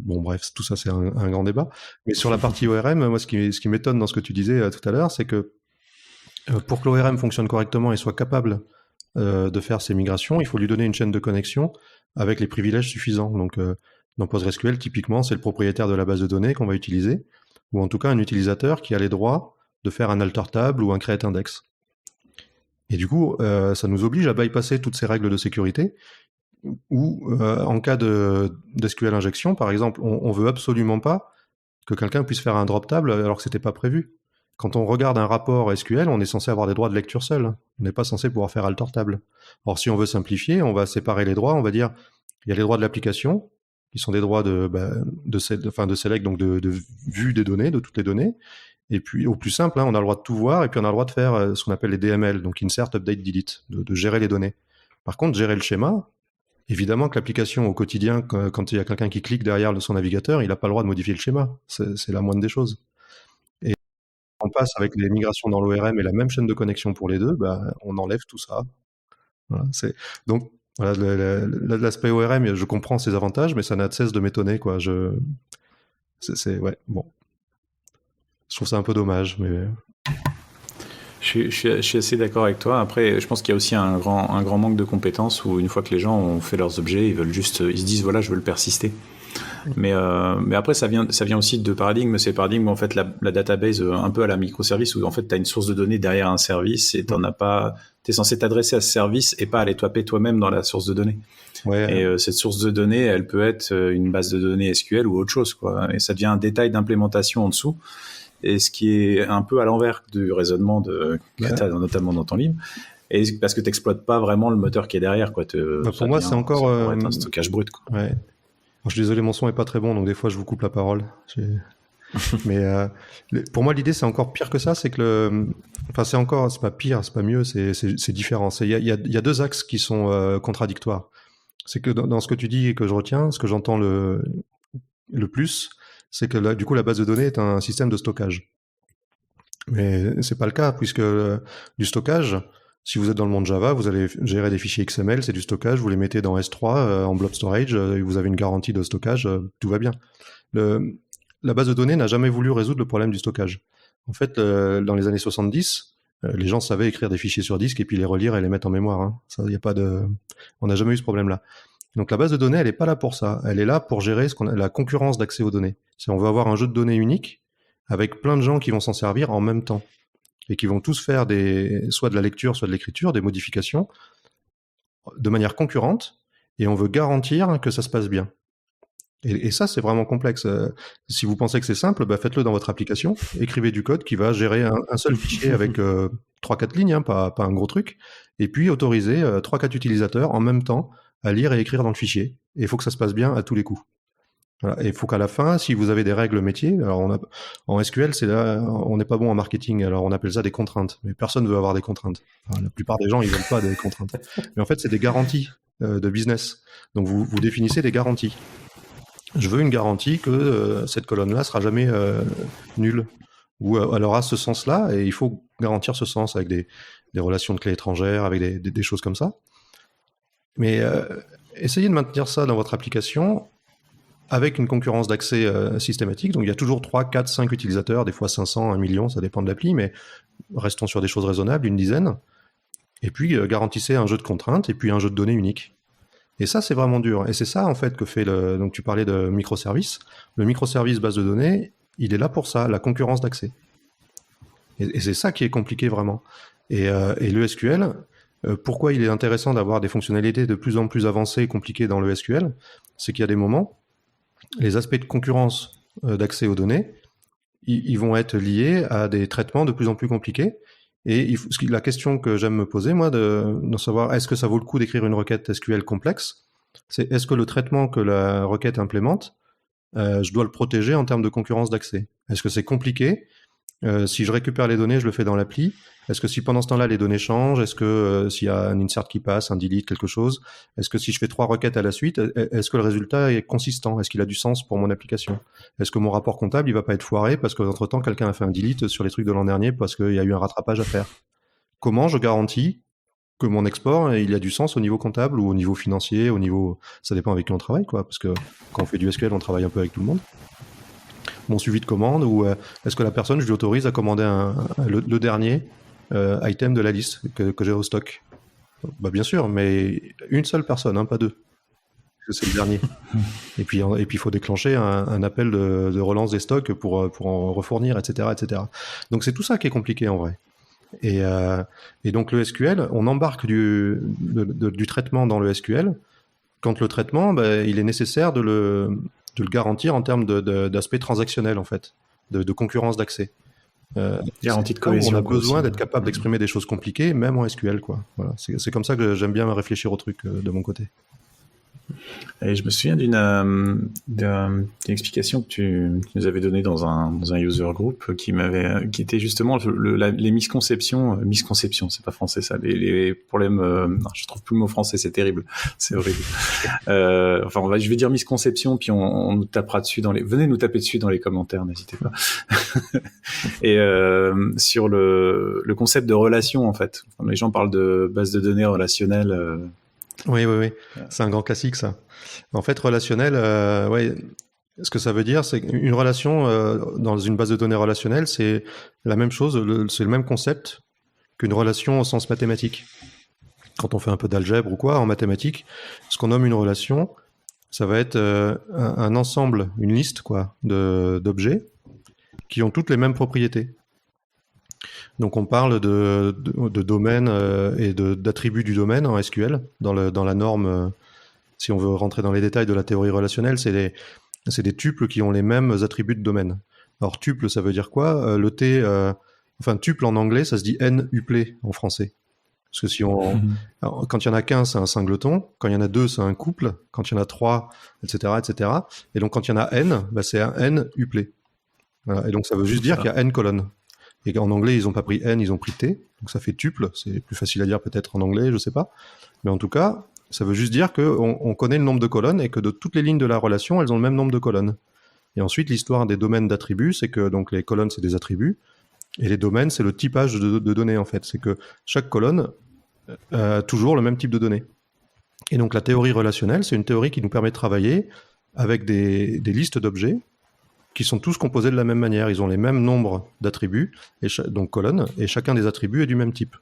Bon, bref, tout ça, c'est un grand débat. Mais sur la partie ORM, moi, ce qui m'étonne dans ce que tu disais tout à l'heure, c'est que pour que l'ORM fonctionne correctement et soit capable de faire ces migrations, il faut lui donner une chaîne de connexion avec les privilèges suffisants. Donc, dans PostgreSQL, typiquement, c'est le propriétaire de la base de données qu'on va utiliser, ou en tout cas un utilisateur qui a les droits de faire un alter table ou un create index. Et du coup, ça nous oblige à bypasser toutes ces règles de sécurité, ou en cas de SQL injection, par exemple, on veut absolument pas que quelqu'un puisse faire un drop table alors que c'était pas prévu. Quand on regarde un rapport SQL, on est censé avoir des droits de lecture seuls. On n'est pas censé pouvoir faire alter table. Or, si on veut simplifier, on va séparer les droits. On va dire, il y a les droits de l'application, qui sont des droits de select, donc de vue des données, de toutes les données. Et puis, au plus simple, on a le droit de tout voir, et puis on a le droit de faire ce qu'on appelle les DML, donc insert, update, delete, de gérer les données. Par contre, gérer le schéma, évidemment que l'application au quotidien, quand il y a quelqu'un qui clique derrière son navigateur, il n'a pas le droit de modifier le schéma. C'est la moindre des choses. Et on passe avec les migrations dans l'ORM et la même chaîne de connexion pour les deux, on enlève tout ça. Voilà, donc, voilà, l'aspect ORM, je comprends ses avantages, mais ça n'a de cesse de m'étonner, quoi. Ouais, bon. Je trouve ça un peu dommage, mais... Je suis assez d'accord avec toi. Après, je pense qu'il y a aussi un grand manque de compétences où une fois que les gens ont fait leurs objets, ils se disent voilà, je veux le persister. Mais après, ça vient aussi de paradigmes. Ces paradigmes, en fait, la database, un peu à la microservice, où en fait, tu as une source de données derrière un service et t'es censé t'adresser à ce service et pas aller taper toi-même dans la source de données. Ouais. Et cette source de données, elle peut être une base de données SQL ou autre chose, quoi. Et ça devient un détail d'implémentation en dessous. Et ce qui est un peu à l'envers du raisonnement que tu as notamment dans ton livre. Et parce que tu n'exploites pas vraiment le moteur qui est derrière, quoi. Pour moi, c'est encore un stockage brut, quoi. Ouais. Alors, je suis désolé, mon son est pas très bon, donc des fois je vous coupe la parole. Mais pour moi, l'idée c'est encore pire que ça. C'est que c'est pas pire, c'est pas mieux, c'est différent. Il y a deux axes qui sont contradictoires. C'est que dans ce que tu dis et que je retiens, ce que j'entends le plus, c'est que là, du coup la base de données est un système de stockage. Mais c'est pas le cas, puisque du stockage, si vous êtes dans le monde Java, vous allez gérer des fichiers XML, c'est du stockage, vous les mettez dans S3 en blob storage, et vous avez une garantie de stockage, tout va bien. La base de données n'a jamais voulu résoudre le problème du stockage. En fait, dans les années 70, les gens savaient écrire des fichiers sur disque et puis les relire et les mettre en mémoire. Hein. Ça, on n'a jamais eu ce problème-là. Donc la base de données, elle n'est pas là pour ça. Elle est là pour gérer la concurrence d'accès aux données. On veut avoir un jeu de données unique avec plein de gens qui vont s'en servir en même temps et qui vont tous faire soit de la lecture, soit de l'écriture, des modifications de manière concurrente, et on veut garantir que ça se passe bien. Et ça, c'est vraiment complexe. Si vous pensez que c'est simple, faites-le dans votre application. Écrivez du code qui va gérer un seul fichier avec 3-4 lignes, hein, pas un gros truc, et puis autorisez 3-4 utilisateurs en même temps à lire et écrire dans le fichier. Et il faut que ça se passe bien à tous les coups. Voilà. Et il faut qu'à la fin, si vous avez des règles métiers, alors en SQL, on n'est pas bon en marketing, alors on appelle ça des contraintes. Mais personne ne veut avoir des contraintes. Enfin, la plupart des gens, ils veulent pas des contraintes. Mais en fait, c'est des garanties de business. Donc vous définissez des garanties. Je veux une garantie que cette colonne-là sera jamais nulle. Ou elle aura ce sens-là, et il faut garantir ce sens avec des relations de clés étrangères, avec des choses comme ça. Mais essayez de maintenir ça dans votre application avec une concurrence d'accès systématique. Donc il y a toujours 3, 4, 5 utilisateurs, des fois 500, 1 million, ça dépend de l'appli, mais restons sur des choses raisonnables, une dizaine. Et puis garantissez un jeu de contraintes et puis un jeu de données unique. Et ça, c'est vraiment dur. Et c'est ça, en fait, que fait donc tu parlais de microservice. Le microservice base de données, il est là pour ça, la concurrence d'accès. Et c'est ça qui est compliqué vraiment. Et le SQL, pourquoi il est intéressant d'avoir des fonctionnalités de plus en plus avancées et compliquées dans le SQL, c'est qu'il y a des moments, les aspects de concurrence d'accès aux données, ils vont être liés à des traitements de plus en plus compliqués. Et la question que j'aime me poser, moi, de savoir est-ce que ça vaut le coup d'écrire une requête SQL complexe, c'est est-ce que le traitement que la requête implémente, je dois le protéger en termes de concurrence d'accès. Est-ce que c'est compliqué ? Si je récupère les données, je le fais dans l'appli. Est-ce que si pendant ce temps-là, les données changent, est-ce que s'il y a un insert qui passe, un delete, quelque chose, est-ce que si je fais 3 requêtes à la suite, est-ce que le résultat est consistant ? Est-ce qu'il a du sens pour mon application ? Est-ce que mon rapport comptable, il va pas être foiré parce qu'entre-temps, quelqu'un a fait un delete sur les trucs de l'an dernier parce qu'il y a eu un rattrapage à faire ? Comment je garantis que mon export, il a du sens au niveau comptable ou au niveau financier, au niveau... Ça dépend avec qui on travaille, quoi, parce que quand on fait du SQL, on travaille un peu avec tout le monde. Mon suivi de commande, ou est-ce que la personne, je lui autorise à commander le dernier item de la liste que j'ai au stock ? Bien sûr, mais une seule personne, hein, pas 2. Parce que c'est le dernier. Et puis il faut déclencher un appel de relance des stocks pour en refournir, etc., etc. Donc c'est tout ça qui est compliqué en vrai. Et donc le SQL, on embarque du traitement dans le SQL quand le traitement, il est nécessaire de le garantir en termes d'aspect transactionnel, en fait, de concurrence d'accès. Garantie de cohésion. On a besoin d'être capable d'exprimer des choses compliquées, même en SQL, quoi. Voilà. C'est comme ça que j'aime bien réfléchir au truc de mon côté. Et je me souviens d'une explication que tu nous avais donnée dans un user group qui était justement les misconceptions, c'est pas français ça, les problèmes, non, je trouve plus le mot français, c'est terrible, c'est horrible. Je vais dire misconception, puis on nous tapera dessus venez nous taper dessus dans les commentaires, n'hésitez pas. Et sur le concept de relation, en fait, les gens parlent de base de données relationnelle. Oui. C'est un grand classique, ça. En fait, relationnel, ce que ça veut dire, c'est qu'une relation dans une base de données relationnelle, c'est la même chose, c'est le même concept qu'une relation au sens mathématique. Quand on fait un peu d'algèbre ou quoi, en mathématiques, ce qu'on nomme une relation, ça va être un ensemble, une liste quoi, d'objets qui ont toutes les mêmes propriétés. Donc on parle de domaine et d'attributs du domaine en SQL dans la norme. Si on veut rentrer dans les détails de la théorie relationnelle, c'est des tuples qui ont les mêmes attributs de domaine. Alors tuple, ça veut dire quoi? Tuple en anglais, ça se dit n-uplé en français. Parce que alors, quand il y en a qu'un, c'est un singleton. Quand il y en a deux, c'est un couple. Quand il y en a trois, etc., etc. Et donc quand il y en a n, c'est un n-uplé. Voilà. Et donc ça veut juste dire qu'il y a n colonnes. Et en anglais, ils n'ont pas pris n, ils ont pris t. Donc ça fait tuple. C'est plus facile à dire peut-être en anglais, je sais pas. Mais en tout cas, ça veut juste dire qu'on connaît le nombre de colonnes et que de toutes les lignes de la relation, elles ont le même nombre de colonnes. Et ensuite, l'histoire des domaines d'attributs, c'est que donc les colonnes, c'est des attributs, et les domaines, c'est le typage de données, en fait. C'est que chaque colonne a toujours le même type de données. Et donc la théorie relationnelle, c'est une théorie qui nous permet de travailler avec des listes d'objets qui sont tous composés de la même manière. Ils ont les mêmes nombres d'attributs, donc colonnes, et chacun des attributs est du même type.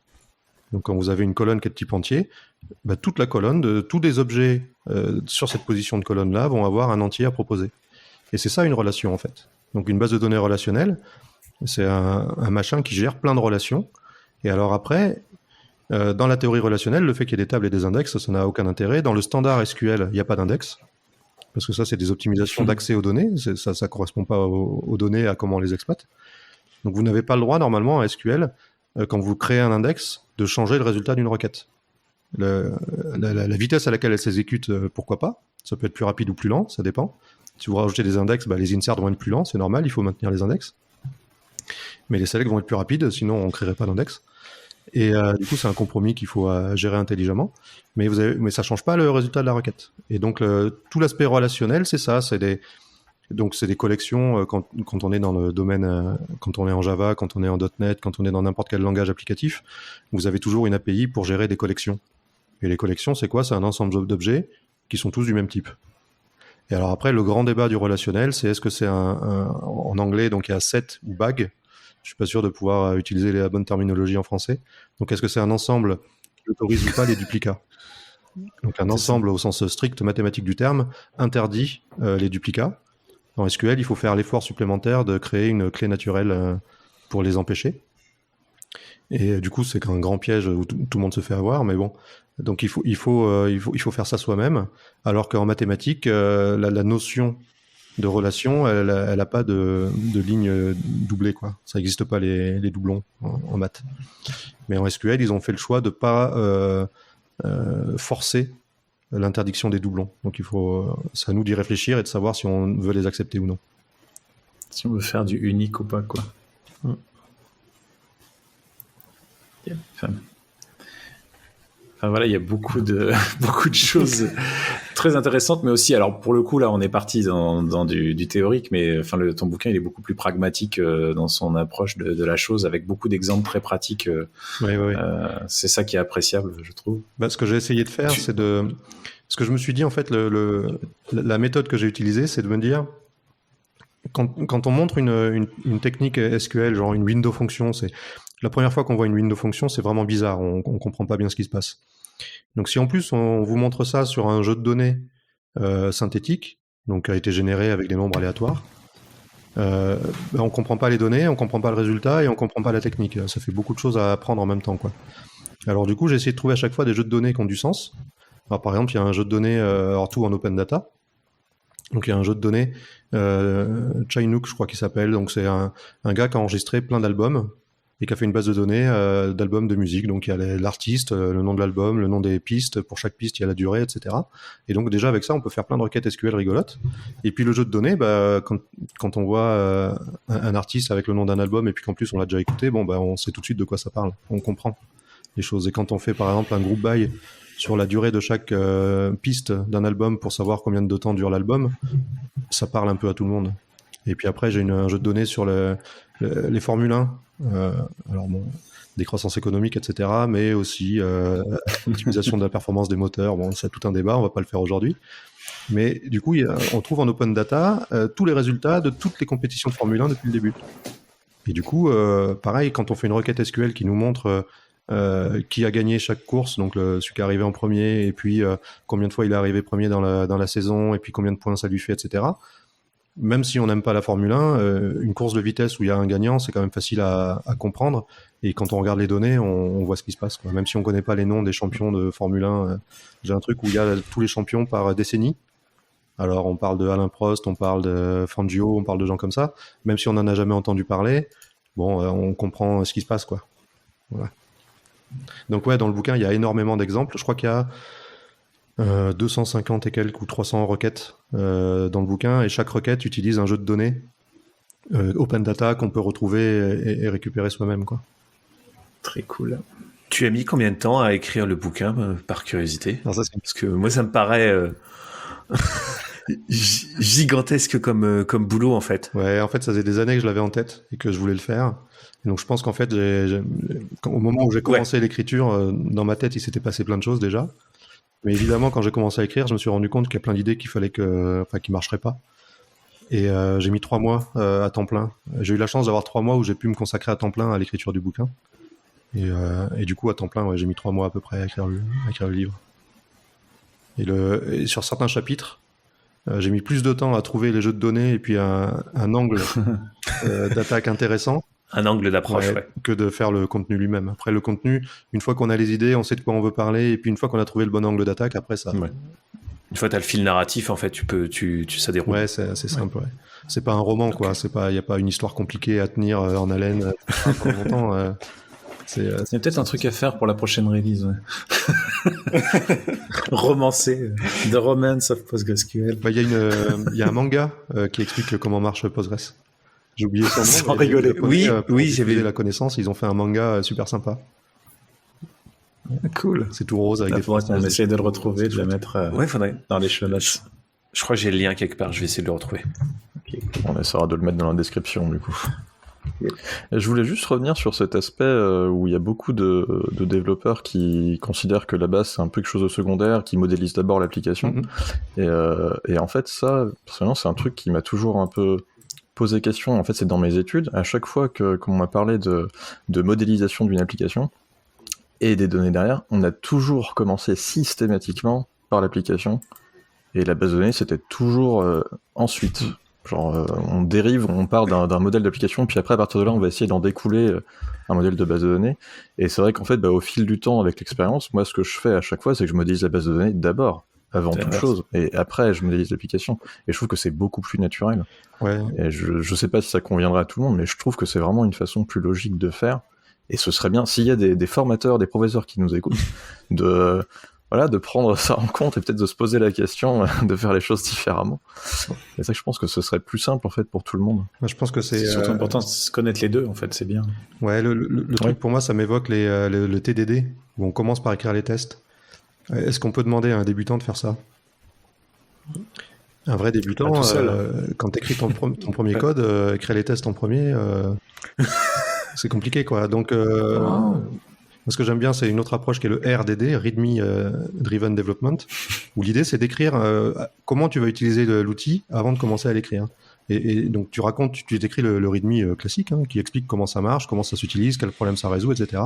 Donc quand vous avez une colonne qui est de type entier, toute la colonne, de tous les objets sur cette position de colonne-là vont avoir un entier à proposer. Et c'est ça une relation en fait. Donc une base de données relationnelle, c'est un machin qui gère plein de relations. Et alors après, dans la théorie relationnelle, le fait qu'il y ait des tables et des index, ça n'a aucun intérêt. Dans le standard SQL, il n'y a pas d'index. Parce que ça, c'est des optimisations d'accès aux données. Ça ne correspond pas aux données, à comment on les exploite. Donc vous n'avez pas le droit normalement en SQL, quand vous créez un index, de changer le résultat d'une requête. La vitesse à laquelle elle s'exécute, pourquoi pas. Ça peut être plus rapide ou plus lent, ça dépend. Si vous rajoutez des index, les inserts vont être plus lents, c'est normal, il faut maintenir les index. Mais les selects vont être plus rapides, sinon on ne créerait pas d'index. Et du coup, c'est un compromis qu'il faut gérer intelligemment. Mais ça ne change pas le résultat de la requête. Et donc, tout l'aspect relationnel, c'est ça. C'est des collections quand on est dans le domaine, quand on est en Java, quand on est en .NET, quand on est dans n'importe quel langage applicatif. Vous avez toujours une API pour gérer des collections. Et les collections, c'est quoi? C'est un ensemble d'objets qui sont tous du même type. Et alors après, le grand débat du relationnel, c'est est-ce que c'est en anglais, donc il y a set ou bag. Je suis pas sûr de pouvoir utiliser la bonne terminologie en français. Donc est-ce que c'est un ensemble qui autorise ou pas les duplicats? Donc un ensemble au sens strict mathématique du terme interdit les duplicats. Dans SQL, il faut faire l'effort supplémentaire de créer une clé naturelle pour les empêcher. Et du coup, c'est un grand piège où tout le monde se fait avoir, mais bon. Donc il faut faire ça soi-même, alors qu'en mathématiques, la notion de relation, elle a pas de ligne doublée, quoi. Ça n'existe pas les doublons en maths. Mais en SQL, ils ont fait le choix de pas forcer l'interdiction des doublons. Donc c'est à nous d'y réfléchir et de savoir si on veut les accepter ou non. Si on veut faire du unique ou pas, quoi. Enfin, voilà, il y a beaucoup de choses très intéressantes, mais aussi, alors pour le coup, là, on est parti dans du théorique, mais enfin, ton bouquin, il est beaucoup plus pragmatique dans son approche de la chose, avec beaucoup d'exemples très pratiques. Oui. C'est ça qui est appréciable, je trouve. Ce que j'ai essayé de faire, c'est de... Ce que je me suis dit, en fait, la méthode que j'ai utilisée, c'est de me dire, quand on montre une technique SQL, genre une window function, c'est... La première fois qu'on voit une window function, c'est vraiment bizarre, on comprend pas bien ce qui se passe. Donc si en plus on vous montre ça sur un jeu de données synthétique, donc qui a été généré avec des nombres aléatoires, on comprend pas les données, on comprend pas le résultat et on comprend pas la technique. Ça fait beaucoup de choses à apprendre en même temps, quoi. Alors du coup, j'ai essayé de trouver à chaque fois des jeux de données qui ont du sens. Alors, par exemple, il y a un jeu de données, tout en open data. Donc il y a un jeu de données, Chinook, je crois qu'il s'appelle. Donc c'est un gars qui a enregistré plein d'albums et qui a fait une base de données d'albums de musique. Donc il y a l'artiste, le nom de l'album, le nom des pistes. Pour chaque piste, il y a la durée, etc. Et donc déjà avec ça, on peut faire plein de requêtes SQL rigolotes. Et puis le jeu de données, quand on voit un artiste avec le nom d'un album et puis qu'en plus on l'a déjà écouté, on sait tout de suite de quoi ça parle. On comprend les choses. Et quand on fait par exemple un group by sur la durée de chaque piste d'un album pour savoir combien de temps dure l'album, ça parle un peu à tout le monde. Et puis après, j'ai un jeu de données sur les Formule 1. Décroissance économique, etc., mais aussi optimisation de la performance des moteurs. Bon, c'est tout un débat, on va pas le faire aujourd'hui. Mais du coup, on trouve en open data tous les résultats de toutes les compétitions de Formule 1 depuis le début. Et du coup, pareil, quand on fait une requête SQL qui nous montre qui a gagné chaque course, donc celui qui est arrivé en premier, et puis combien de fois il est arrivé premier dans la saison, et puis combien de points ça lui fait, etc. Même si on n'aime pas la Formule 1, une course de vitesse où il y a un gagnant, c'est quand même facile à comprendre. Et quand on regarde les données, on voit ce qui se passe, quoi. Même si on connaît pas les noms des champions de Formule 1, j'ai un truc où il y a tous les champions par décennie. Alors on parle de Alain Prost, on parle de Fangio, on parle de gens comme ça. Même si on n'en a jamais entendu parler, bon, on comprend ce qui se passe, quoi. Voilà. Donc ouais, dans le bouquin, il y a énormément d'exemples. Je crois qu'il y a 250 et quelques ou 300 requêtes dans le bouquin, et chaque requête utilise un jeu de données open data qu'on peut retrouver et récupérer soi-même, quoi. Très cool. Tu as mis combien de temps à écrire le bouquin, par curiosité? Alors ça, Parce que moi, ça me paraît gigantesque comme boulot, en fait. Ouais, en fait, ça faisait des années que je l'avais en tête et que je voulais le faire. Et donc, je pense qu'en fait, au moment où j'ai commencé l'écriture, dans ma tête, il s'était passé plein de choses déjà. Mais évidemment, quand j'ai commencé à écrire, je me suis rendu compte qu'il y a plein d'idées qui marcheraient pas. Et j'ai mis 3 mois à temps plein. J'ai eu la chance d'avoir 3 mois où j'ai pu me consacrer à temps plein à l'écriture du bouquin. Et du coup, à temps plein, ouais, j'ai mis 3 mois à peu près à écrire le livre. Et sur certains chapitres, j'ai mis plus de temps à trouver les jeux de données et puis un angle d'attaque intéressant. Un angle d'approche, ouais. Que de faire le contenu lui-même. Après, le contenu, une fois qu'on a les idées, on sait de quoi on veut parler, et puis une fois qu'on a trouvé le bon angle d'attaque, après ça... Ouais. Une fois que tu as le fil narratif, en fait, ça déroule. Ouais, c'est assez simple, ouais. C'est pas un roman, quoi. Il n'y a pas une histoire compliquée à tenir en haleine pendant longtemps. Il y a peut-être un truc à faire pour la prochaine release. Ouais. Romancer. The Romance of PostgreSQL. Il y a un manga qui explique comment marche Postgres. J'ai oublié son nom. Sans rigoler. Oui, j'avais la connaissance. Ils ont fait un manga super sympa. Cool. C'est tout rose avec des personnages. On va essayer de le retrouver, de le mettre dans les show notes. Je crois que j'ai le lien quelque part. Je vais essayer de le retrouver. Okay. On essaiera de le mettre dans la description, du coup. Et je voulais juste revenir sur cet aspect où il y a beaucoup de développeurs qui considèrent que la base c'est un peu quelque chose de secondaire, qui modélisent d'abord l'application. Et en fait, ça, personnellement, c'est un truc qui m'a toujours un peu posé question. En fait, c'est dans mes études. À chaque fois qu'on m'a parlé de modélisation d'une application et des données derrière, on a toujours commencé systématiquement par l'application. Et la base de données, c'était toujours ensuite. Genre, on dérive, on part d'un modèle d'application, puis après, à partir de là, on va essayer d'en découler un modèle de base de données. Et c'est vrai qu'en fait, au fil du temps, avec l'expérience, moi, ce que je fais à chaque fois, c'est que je modélise la base de données d'abord, avant toute chose. Et après, je modélise l'application. Et je trouve que c'est beaucoup plus naturel. Ouais. Et je sais pas si ça conviendra à tout le monde, mais je trouve que c'est vraiment une façon plus logique de faire. Et ce serait bien, s'il y a des formateurs, des professeurs qui nous écoutent, de prendre ça en compte et peut-être de se poser la question de faire les choses différemment. C'est ça que je pense que ce serait plus simple en fait pour tout le monde. Moi, je pense que c'est surtout important de se connaître les deux en fait, c'est bien. Ouais, le truc pour moi, ça m'évoque le TDD où on commence par écrire les tests. Est-ce qu'on peut demander à un débutant de faire ça? Un vrai débutant, quand tu écris ton premier code, écrire les tests en premier, c'est compliqué, quoi. Donc, ce que j'aime bien, c'est une autre approche qui est le RDD, README Driven Development, où l'idée, c'est d'écrire comment tu vas utiliser l'outil avant de commencer à l'écrire. Et donc, tu décris le README classique, qui explique comment ça marche, comment ça s'utilise, quel problème ça résout, etc.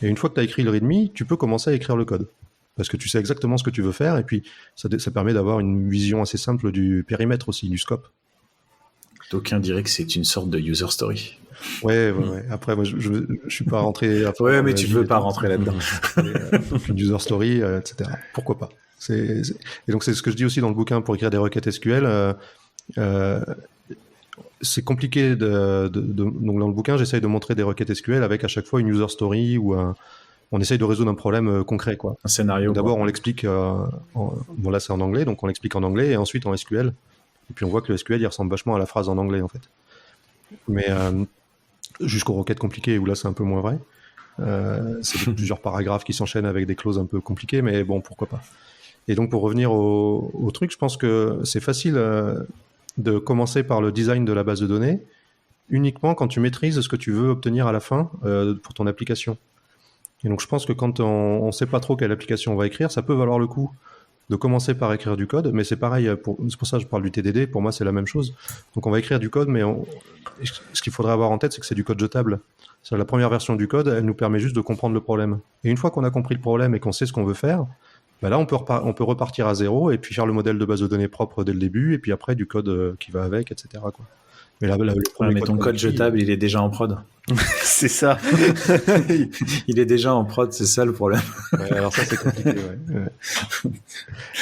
Et une fois que tu as écrit le README, tu peux commencer à écrire le code. Parce que tu sais exactement ce que tu veux faire, et puis ça permet d'avoir une vision assez simple du périmètre aussi, du scope. D'aucuns diraient que c'est une sorte de user story. Ouais. Après, moi, je suis pas rentré... Ouais, mais tu veux pas rentrer là-dedans. Une user story, etc. Pourquoi pas. Et donc, c'est ce que je dis aussi dans le bouquin pour écrire des requêtes SQL. C'est compliqué donc, dans le bouquin, j'essaye de montrer des requêtes SQL avec à chaque fois une user story ou on essaye de résoudre un problème concret, quoi. Un scénario. D'abord, on l'explique... bon, là, c'est en anglais, donc on l'explique en anglais, et ensuite en SQL. Et puis, on voit que le SQL, il ressemble vachement à la phrase en anglais, en fait. Mais jusqu'aux requêtes compliquées, où là, c'est un peu moins vrai. C'est plusieurs paragraphes qui s'enchaînent avec des clauses un peu compliquées, mais bon, pourquoi pas. Et donc, pour revenir au truc, je pense que c'est facile de commencer par le design de la base de données, uniquement quand tu maîtrises ce que tu veux obtenir à la fin pour ton application. Et donc, je pense que quand on ne sait pas trop quelle application on va écrire, ça peut valoir le coup de commencer par écrire du code, mais c'est pareil, c'est pour ça que je parle du TDD, pour moi c'est la même chose. Donc on va écrire du code, mais ce qu'il faudrait avoir en tête, c'est que c'est du code jetable. La première version du code, elle nous permet juste de comprendre le problème. Et une fois qu'on a compris le problème et qu'on sait ce qu'on veut faire, bah là on peut repartir à zéro et puis faire le modèle de base de données propre dès le début, et puis après du code qui va avec, etc., quoi. Mais là, mais ton code jetable, il est déjà en prod. C'est ça. Il est déjà en prod, c'est ça le problème. Ouais, alors ça, c'est compliqué. Ouais.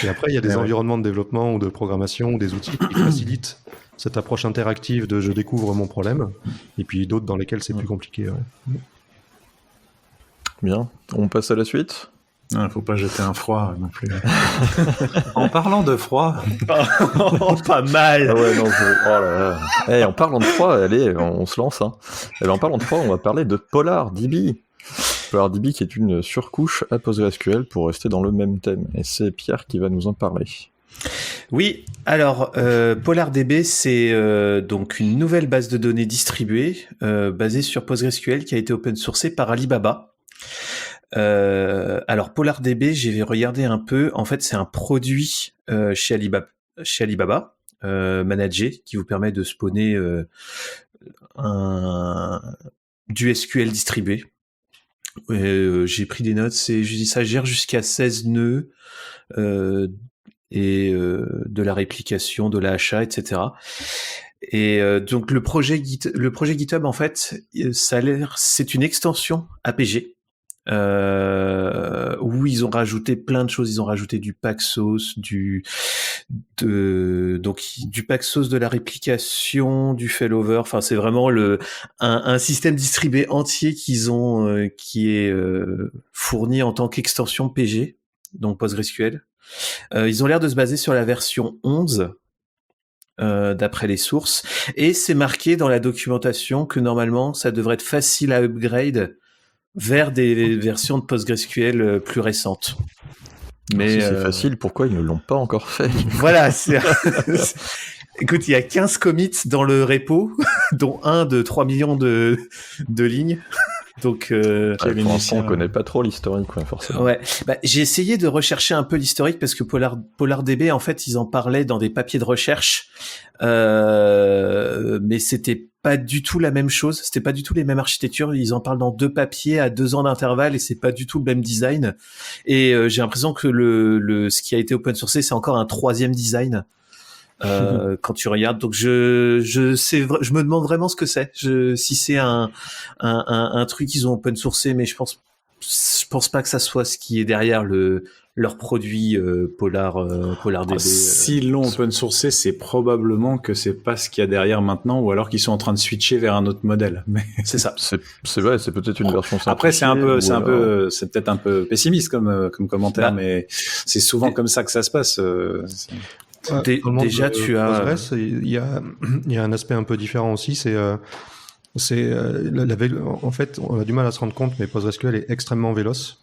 Et après, il y a des environnements de développement ou de programmation ou des outils qui facilitent cette approche interactive de je découvre mon problème, et puis d'autres dans lesquels c'est plus compliqué. Ouais. Bien, on passe à la suite. Il ne faut pas jeter un froid non plus. En parlant de froid... Pas mal. Ah ouais, non, oh là là. Hey, en parlant de froid, allez, on se lance. Hein. Et en parlant de froid, on va parler de PolarDB. PolarDB qui est une surcouche à PostgreSQL pour rester dans le même thème. Et c'est Pierre qui va nous en parler. Oui, alors PolarDB, c'est donc une nouvelle base de données distribuée basée sur PostgreSQL qui a été open sourcée par Alibaba. Alors PolarDB, j'ai regardé un peu. En fait, c'est un produit chez Alibaba managé qui vous permet de spawner du SQL distribué. J'ai pris des notes. Ça gère jusqu'à 16 nœuds et de la réplication, de l'achat, etc. Et donc le projet GitHub, en fait, c'est une extension APG. Où ils ont rajouté plein de choses. Ils ont rajouté du Paxos, du Paxos, de la réplication, du failover. Enfin, c'est vraiment un système distribué entier qu'ils ont, qui est fourni en tant qu'extension PG, donc PostgreSQL. Ils ont l'air de se baser sur la version 11. D'après les sources, et c'est marqué dans la documentation que normalement ça devrait être facile à upgrade vers des versions de PostgreSQL plus récentes. Mais si c'est facile, pourquoi ils ne l'ont pas encore fait? Voilà, écoute, il y a 15 commits dans le repo, dont un de 3 millions de lignes. Donc, pour l'instant, on connaît pas trop l'historique, quoi, forcément. Ouais. Bah, j'ai essayé de rechercher un peu l'historique parce que PolarDB, en fait, ils en parlaient dans des papiers de recherche, mais c'était pas du tout la même chose. C'était pas du tout les mêmes architectures. Ils en parlent dans 2 papiers à 2 ans d'intervalle et c'est pas du tout le même design. Et j'ai l'impression que ce qui a été open sourcé, c'est encore un 3e design. Quand tu regardes, donc je me demande vraiment ce que c'est. Si c'est un truc qu'ils ont open sourcé, mais je pense pas que ça soit ce qui est derrière leur produit PolarDB. S'ils l'ont open sourcé, c'est probablement que c'est pas ce qu'il y a derrière maintenant, ou alors qu'ils sont en train de switcher vers un autre modèle. Mais c'est ça. C'est vrai, c'est peut-être une version simplifiée. Après, c'est peut-être un peu pessimiste comme commentaire, mais c'est souvent comme ça que ça se passe. Déjà, tu as... Postgres, il y a un aspect un peu différent aussi, en fait, on a du mal à se rendre compte, mais PostgreSQL est extrêmement véloce.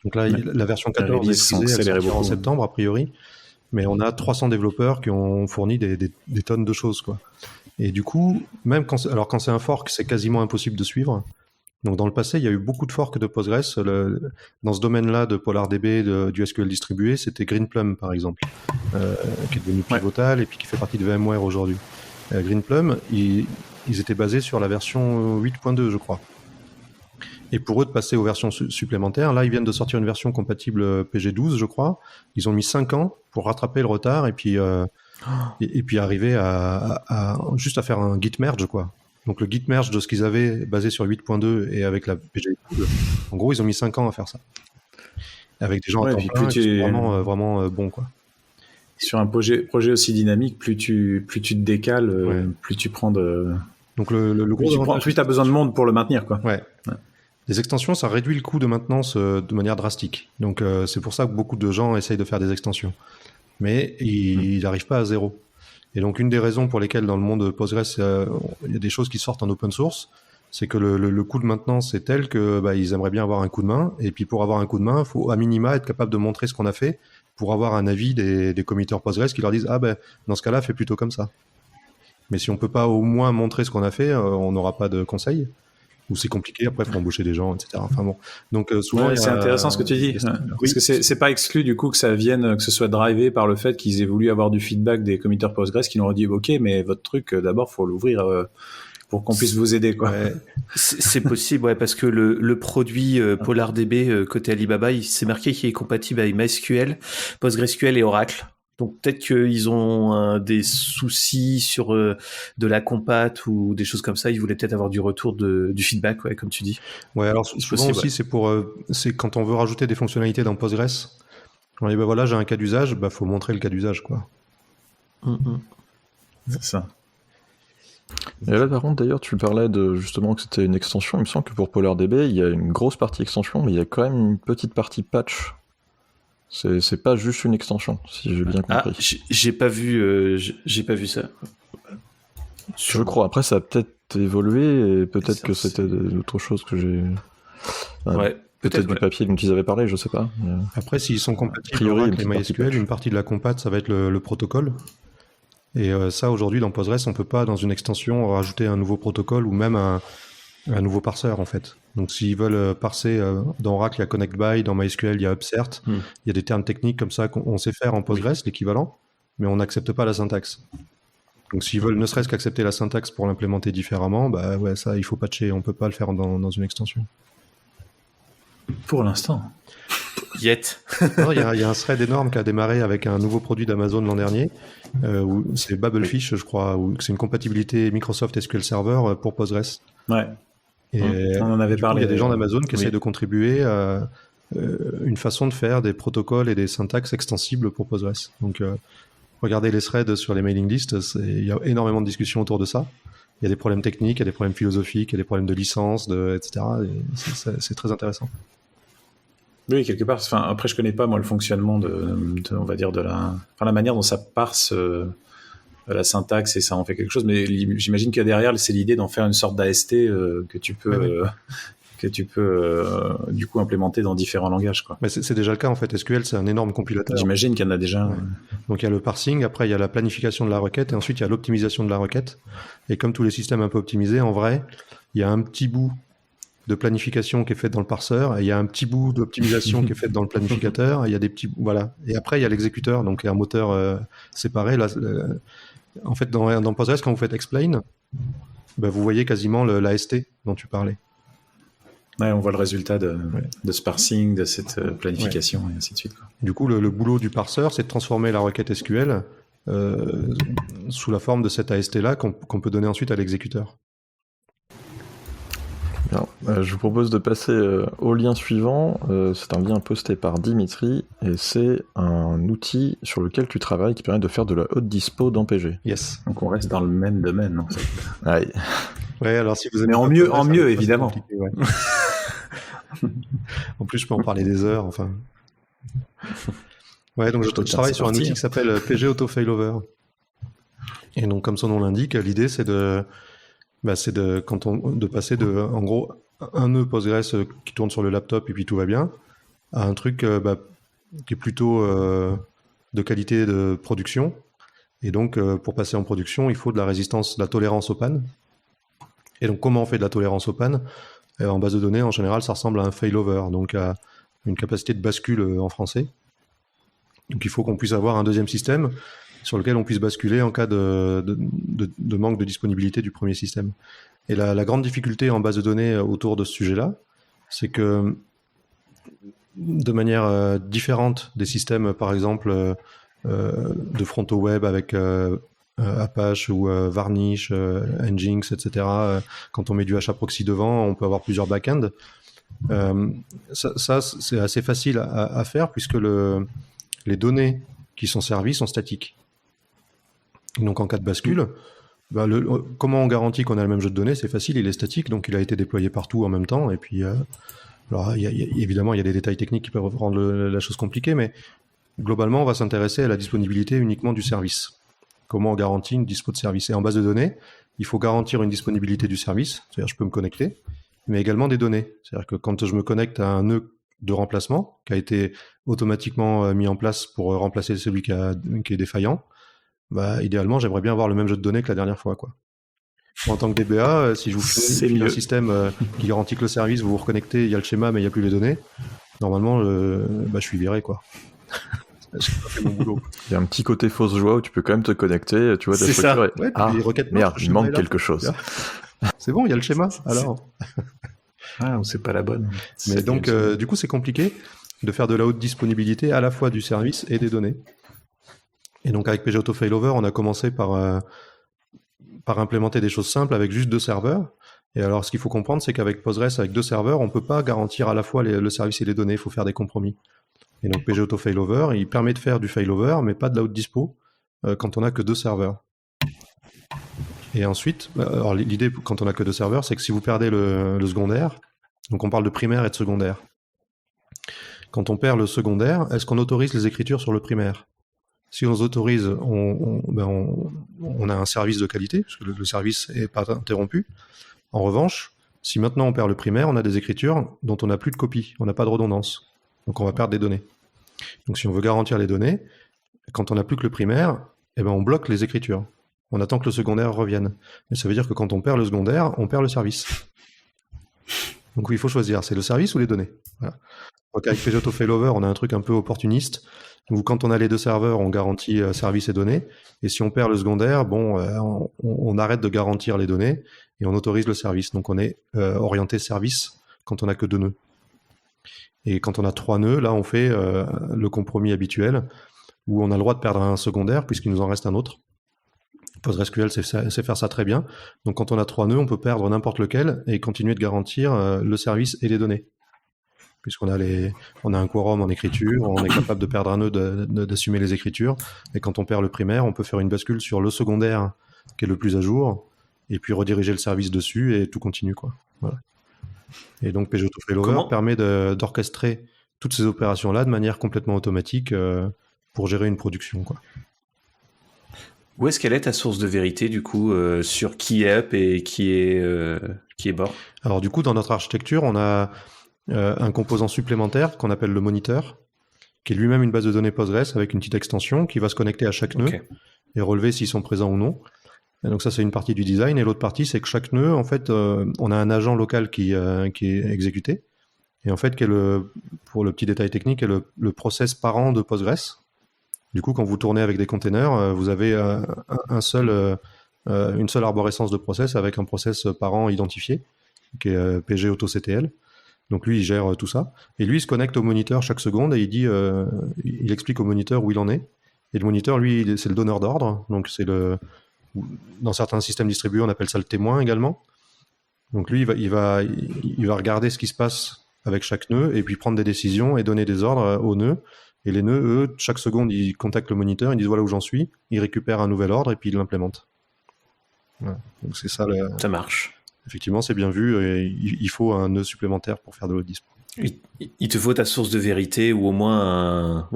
Donc là, la version 14 est accélérée en septembre, a priori, mais on a 300 développeurs qui ont fourni des tonnes de choses, quoi. Et du coup, même quand c'est un fork, c'est quasiment impossible de suivre. Donc dans le passé, il y a eu beaucoup de forks de Postgres. Dans ce domaine-là de PolarDB, du SQL distribué, c'était Greenplum par exemple, qui est devenu Pivotal et puis qui fait partie de VMware aujourd'hui. Greenplum, ils étaient basés sur la version 8.2, je crois. Et pour eux de passer aux versions supplémentaires, là ils viennent de sortir une version compatible PG12, je crois. Ils ont mis 5 ans pour rattraper le retard et puis arriver juste à faire un git merge, quoi. Donc le git merge de ce qu'ils avaient basé sur 8.2 et avec la PG, en gros ils ont mis 5 ans à faire ça. Avec des gens à temps plein qui sont vraiment bons, quoi. Sur un projet aussi dynamique, plus tu te décales, plus tu prends de... Donc plus tu as besoin de monde pour le maintenir, quoi. Ouais. Les extensions, ça réduit le coût de maintenance de manière drastique. Donc c'est pour ça que beaucoup de gens essayent de faire des extensions. Mais ils n'arrivent pas à zéro. Et donc, une des raisons pour lesquelles dans le monde de Postgres, il y a des choses qui sortent en open source, c'est que le coût de maintenance est tel que ils aimeraient bien avoir un coup de main. Et puis, pour avoir un coup de main, il faut à minima être capable de montrer ce qu'on a fait pour avoir un avis des committeurs Postgres qui leur disent « Ah dans ce cas-là, fais plutôt comme ça ». Mais si on peut pas au moins montrer ce qu'on a fait, on n'aura pas de conseils. où c'est compliqué. Après, il faut embaucher des gens, etc. Enfin bon. Donc souvent, Ouais, c'est intéressant ce que tu dis. Parce que c'est pas exclu du coup que ça vienne, que ce soit drivé par le fait qu'ils aient voulu avoir du feedback des committeurs Postgres qui leur ont dit ok, mais votre truc d'abord faut l'ouvrir pour qu'on puisse vous aider quoi. Ouais. C'est possible, ouais, parce que le produit PolarDB côté Alibaba, il s'est marqué qu'il est compatible avec MySQL, PostgreSQL et Oracle. Donc peut-être qu'ils ont des soucis sur de la compat ou des choses comme ça. Ils voulaient peut-être avoir du retour du feedback, ouais, comme tu dis. Ouais, alors souvent possible, aussi, ouais. C'est quand on veut rajouter des fonctionnalités dans Postgres. On dit, bah voilà, j'ai un cas d'usage, bah faut montrer le cas d'usage, quoi. C'est ça. Et là, par contre, d'ailleurs, tu parlais de justement que c'était une extension. Il me semble que pour PolarDB, il y a une grosse partie extension, mais il y a quand même une petite partie patch. C'est pas juste une extension, si j'ai bien compris. Ah, j'ai pas vu ça. Je crois. Après, ça a peut-être évolué et peut-être que c'était d'autres choses que j'ai. Ouais. Peut-être du papier dont ils avaient parlé, je sais pas. Après, s'ils sont compatibles avec les MySQL, une partie de la compat, ça va être le protocole. Et ça, aujourd'hui, dans Postgres, on peut pas, dans une extension, rajouter un nouveau protocole ou même un nouveau parseur, en fait. Donc, s'ils veulent parser, dans Oracle, il y a ConnectBy, dans MySQL, il y a Upsert. Il y a des termes techniques comme ça qu'on sait faire en Postgres, l'équivalent, mais on n'accepte pas la syntaxe. Donc, s'ils veulent ne serait-ce qu'accepter la syntaxe pour l'implémenter différemment, bah ouais, ça, il faut patcher. On peut pas le faire dans une extension. Pour l'instant. Yet. Il y a un thread énorme qui a démarré avec un nouveau produit d'Amazon l'an dernier. C'est Babelfish, je crois, où c'est une compatibilité Microsoft SQL Server pour Postgres. Ouais. Et on en avait parlé. Il y a des gens d'Amazon qui essayent de contribuer à une façon de faire des protocoles et des syntaxes extensibles pour Postgres. Donc, regardez les threads sur les mailing lists, il y a énormément de discussions autour de ça. Il y a des problèmes techniques, il y a des problèmes philosophiques, il y a des problèmes de licence, etc. Et c'est très intéressant. Oui, quelque part. Enfin, après, je connais pas moi le fonctionnement on va dire la manière dont ça parse la syntaxe et ça en fait quelque chose. Mais j'imagine que derrière, c'est l'idée d'en faire une sorte d'AST que tu peux du coup implémenter dans différents langages, quoi. Mais c'est déjà le cas en fait. SQL, c'est un énorme compilateur. J'imagine qu'il y en a déjà. Ouais. Donc il y a le parsing, après il y a la planification de la requête et ensuite il y a l'optimisation de la requête. Et comme tous les systèmes un peu optimisés, en vrai, il y a un petit bout de planification qui est fait dans le parseur, et il y a un petit bout d'optimisation qui est fait dans le planificateur, et il y a des petits voilà. Et après il y a l'exécuteur, donc il y a un moteur séparé. Là, en fait, dans Postgres, quand vous faites explain, bah, vous voyez quasiment l'AST dont tu parlais. Ouais, on voit le résultat de ce parsing, de cette planification, et ainsi de suite, quoi. Du coup, le boulot du parseur, c'est de transformer la requête SQL sous la forme de cet AST-là qu'on peut donner ensuite à l'exécuteur. Bien. Je vous propose de passer au lien suivant. C'est un lien posté par Dimitri et c'est un outil sur lequel tu travailles qui permet de faire de la haute dispo dans PG. Yes. Donc on reste dans le même domaine, en fait. Aïe. Ouais, alors si vous Mais en mieux, évidemment. Ouais. En plus, je peux en parler des heures, enfin. Ouais, donc je travaille sur un outil qui s'appelle PG Auto Failover. Et donc, comme son nom l'indique, l'idée c'est de passer en gros, un nœud Postgres qui tourne sur le laptop et puis tout va bien, à un truc qui est plutôt de qualité de production. Et donc, pour passer en production, il faut de la tolérance aux pannes. Et donc, comment on fait de la tolérance aux pannes ? En base de données, en général, ça ressemble à un failover, donc à une capacité de bascule en français. Donc, il faut qu'on puisse avoir un deuxième système sur lequel on puisse basculer en cas de manque de disponibilité du premier système. Et la grande difficulté en base de données autour de ce sujet-là, c'est que de manière différente des systèmes, par exemple, de front au web avec Apache ou Varnish, Nginx, etc. Quand on met du HAProxy devant, on peut avoir plusieurs back-ends. Ça c'est assez facile à faire puisque les données qui sont servies sont statiques. Donc en cas de bascule, comment on garantit qu'on a le même jeu de données ? C'est facile, il est statique, donc il a été déployé partout en même temps. Et puis, alors évidemment, il y a des détails techniques qui peuvent rendre la chose compliquée, mais globalement, on va s'intéresser à la disponibilité uniquement du service. Comment on garantit une dispo de service ? Et en base de données, il faut garantir une disponibilité du service, c'est-à-dire je peux me connecter, mais également des données. C'est-à-dire que quand je me connecte à un nœud de remplacement qui a été automatiquement mis en place pour remplacer celui qui est défaillant, idéalement, j'aimerais bien avoir le même jeu de données que la dernière fois, quoi. En tant que DBA, si je vous file un système qui garantit que le service, vous vous reconnectez, il y a le schéma, mais il n'y a plus les données, normalement, je suis viré, quoi. J'ai pas fait mon boulot. Il y a un petit côté fausse joie où tu peux quand même te connecter, tu vois ta C'est ça. structure et... Ouais, puis les requêtes merde, marchent, il le manque schéma est là. quelque chose. C'est bon, il y a le schéma, alors. Ah, ou c'est pas la bonne. Mais C'est donc, bien. du coup, c'est compliqué de faire de la haute disponibilité à la fois du service et des données. Et donc, avec PG Auto Failover, on a commencé par implémenter des choses simples avec juste 2 serveurs. Et alors, ce qu'il faut comprendre, c'est qu'avec Postgres, avec 2 serveurs, on peut pas garantir à la fois le service et les données. Il faut faire des compromis. Et donc, PG Auto Failover, il permet de faire du failover, mais pas de la haute dispo quand on a que 2 serveurs. Et ensuite, alors l'idée quand on a que 2 serveurs, c'est que si vous perdez le secondaire, donc on parle de primaire et de secondaire. Quand on perd le secondaire, est-ce qu'on autorise les écritures sur le primaire? Si on les autorise, on a un service de qualité, parce que le service n'est pas interrompu. En revanche, si maintenant on perd le primaire, on a des écritures dont on n'a plus de copie, on n'a pas de redondance. Donc on va perdre des données. Donc si on veut garantir les données, quand on n'a plus que le primaire, on bloque les écritures. On attend que le secondaire revienne. Mais ça veut dire que quand on perd le secondaire, on perd le service. Donc il faut choisir, c'est le service ou les données. Voilà. Donc avec PG Auto Failover, on a un truc un peu opportuniste, où quand on a les 2 serveurs, on garantit service et données, et si on perd le secondaire, on arrête de garantir les données, et on autorise le service. Donc on est orienté service quand on n'a que 2 nœuds. Et quand on a 3 nœuds, là on fait le compromis habituel, où on a le droit de perdre un secondaire, puisqu'il nous en reste un autre. PostgreSQL sait faire ça très bien. Donc quand on a 3 nœuds, on peut perdre n'importe lequel et continuer de garantir le service et les données. Puisqu'on a un quorum en écriture, on est capable de perdre un nœud, d'assumer les écritures. Et quand on perd le primaire, on peut faire une bascule sur le secondaire qui est le plus à jour, et puis rediriger le service dessus et tout continue, quoi. Voilà. Et donc PG Auto Failover permet d'orchestrer toutes ces opérations-là de manière complètement automatique pour gérer une production, quoi. Où est-ce qu'elle est ta source de vérité, du coup, sur qui est up et qui est bord? Alors, du coup, dans notre architecture, on a un composant supplémentaire qu'on appelle le moniteur, qui est lui-même une base de données Postgres avec une petite extension qui va se connecter à chaque nœud et relever s'ils sont présents ou non. Et donc ça, c'est une partie du design. Et l'autre partie, c'est que chaque nœud, en fait, on a un agent local qui est exécuté. Et en fait, pour le petit détail technique, est le process parent de Postgres. Du coup, quand vous tournez avec des containers, vous avez une seule arborescence de process avec un process parent identifié, qui est PG AutoCTL. Donc lui, il gère tout ça. Et lui, il se connecte au moniteur chaque seconde et il explique au moniteur où il en est. Et le moniteur, lui, c'est le donneur d'ordre. Donc dans certains systèmes distribués, on appelle ça le témoin également. Donc lui, il va regarder ce qui se passe avec chaque nœud et puis prendre des décisions et donner des ordres aux nœuds. Et les nœuds, eux, chaque seconde, ils contactent le moniteur, ils disent voilà où j'en suis, ils récupèrent un nouvel ordre et puis ils l'implémentent. Voilà. Donc c'est ça. Ça marche. Effectivement, c'est bien vu et il faut un nœud supplémentaire pour faire de l'haute dispo. Il te faut ta source de vérité ou au moins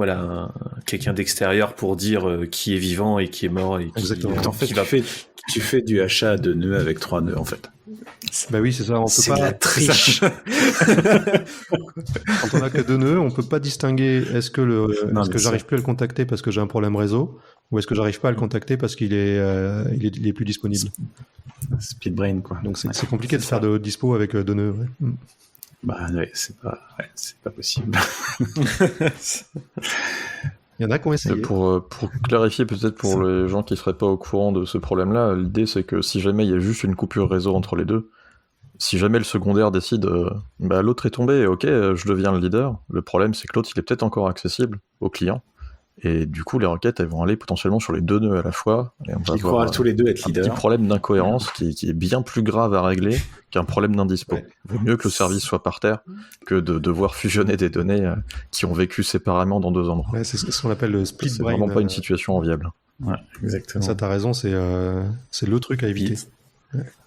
quelqu'un d'extérieur pour dire qui est vivant et qui est mort. Et exactement. En fait, tu fais du achat de nœuds avec 3 nœuds, en fait. Bah oui, c'est ça. C'est de la triche. Quand on a que 2 nœuds, on peut pas distinguer est-ce que j'arrive plus à le contacter parce que j'ai un problème réseau ou est-ce que j'arrive pas à le contacter parce qu'il est plus disponible. Speedbrain, quoi. Donc c'est compliqué de faire de haute dispo avec 2 nœuds. Ouais. Bah ouais, c'est pas possible. Il y en a qui ont essayé. Pour clarifier peut-être pour les gens qui seraient pas au courant de ce problème-là, l'idée c'est que si jamais il y a juste une coupure réseau entre les deux, si jamais le secondaire décide l'autre est tombé, ok, je deviens le leader, le problème c'est que l'autre il est peut-être encore accessible au client, et du coup les requêtes elles vont aller potentiellement sur les 2 nœuds à la fois, et on va Ils croient tous les deux être un leader. petit problème d'incohérence qui est bien plus grave à régler qu'un problème d'indispo. Ouais. Vaut mieux que le service soit par terre que de devoir fusionner des données qui ont vécu séparément dans 2 endroits. Ouais, c'est ce qu'on appelle le split c'est brain. vraiment pas une situation enviable. Ouais, exactement. Ça, t'as raison, c'est le truc à éviter.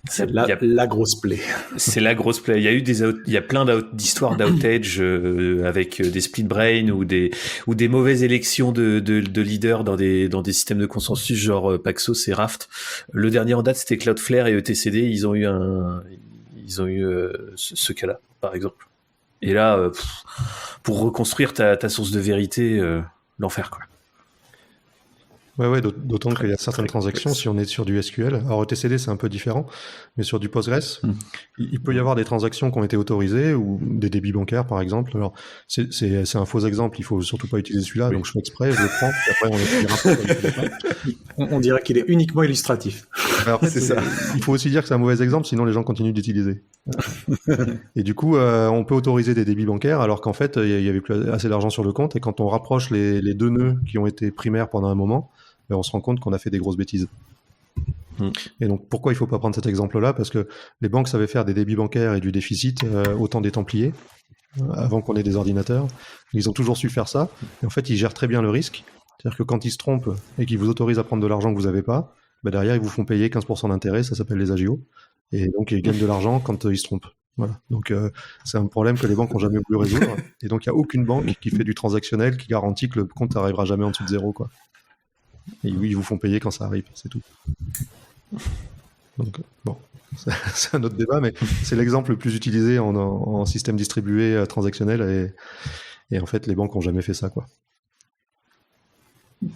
C'est la grosse plaie. C'est la grosse plaie. Il y a plein d'histoires d'outage avec des split brain ou des mauvaises élections de leaders dans des systèmes de consensus genre Paxos et Raft. Le dernier en date c'était Cloudflare et etcd. Ils ont eu ce cas-là par exemple. Et là, pour reconstruire ta source de vérité, l'enfer quoi. Ouais, d'autant qu'il y a certaines transactions, si on est sur du SQL, alors ETCD c'est un peu différent, mais sur du Postgres, il peut y avoir des transactions qui ont été autorisées, ou des débits bancaires par exemple. Alors c'est un faux exemple, il faut surtout pas utiliser celui-là, donc je fais exprès, je le prends, puis après on dirait qu'il est uniquement illustratif. En fait, c'est ça. Il faut aussi dire que c'est un mauvais exemple, sinon les gens continuent d'utiliser. Et du coup, on peut autoriser des débits bancaires, alors qu'en fait, il y avait plus assez d'argent sur le compte, et quand on rapproche les deux nœuds qui ont été primaires pendant un moment, on se rend compte qu'on a fait des grosses bêtises. Et donc, pourquoi il ne faut pas prendre cet exemple-là? Parce que les banques savaient faire des débits bancaires et du déficit au temps des Templiers, avant qu'on ait des ordinateurs. Ils ont toujours su faire ça. Et en fait, ils gèrent très bien le risque. C'est-à-dire que quand ils se trompent et qu'ils vous autorisent à prendre de l'argent que vous n'avez pas, derrière, ils vous font payer 15% d'intérêt, ça s'appelle les agios. Et donc, ils gagnent de l'argent quand ils se trompent. Voilà. Donc, c'est un problème que les banques n'ont jamais voulu résoudre. Et donc, il n'y a aucune banque qui fait du transactionnel qui garantit que le compte n'arrivera jamais en dessous de zéro, quoi. Et oui, ils vous font payer quand ça arrive, c'est tout. Donc, bon, c'est un autre débat, mais c'est l'exemple le plus utilisé en système distribué transactionnel, et en fait, les banques n'ont jamais fait ça, quoi.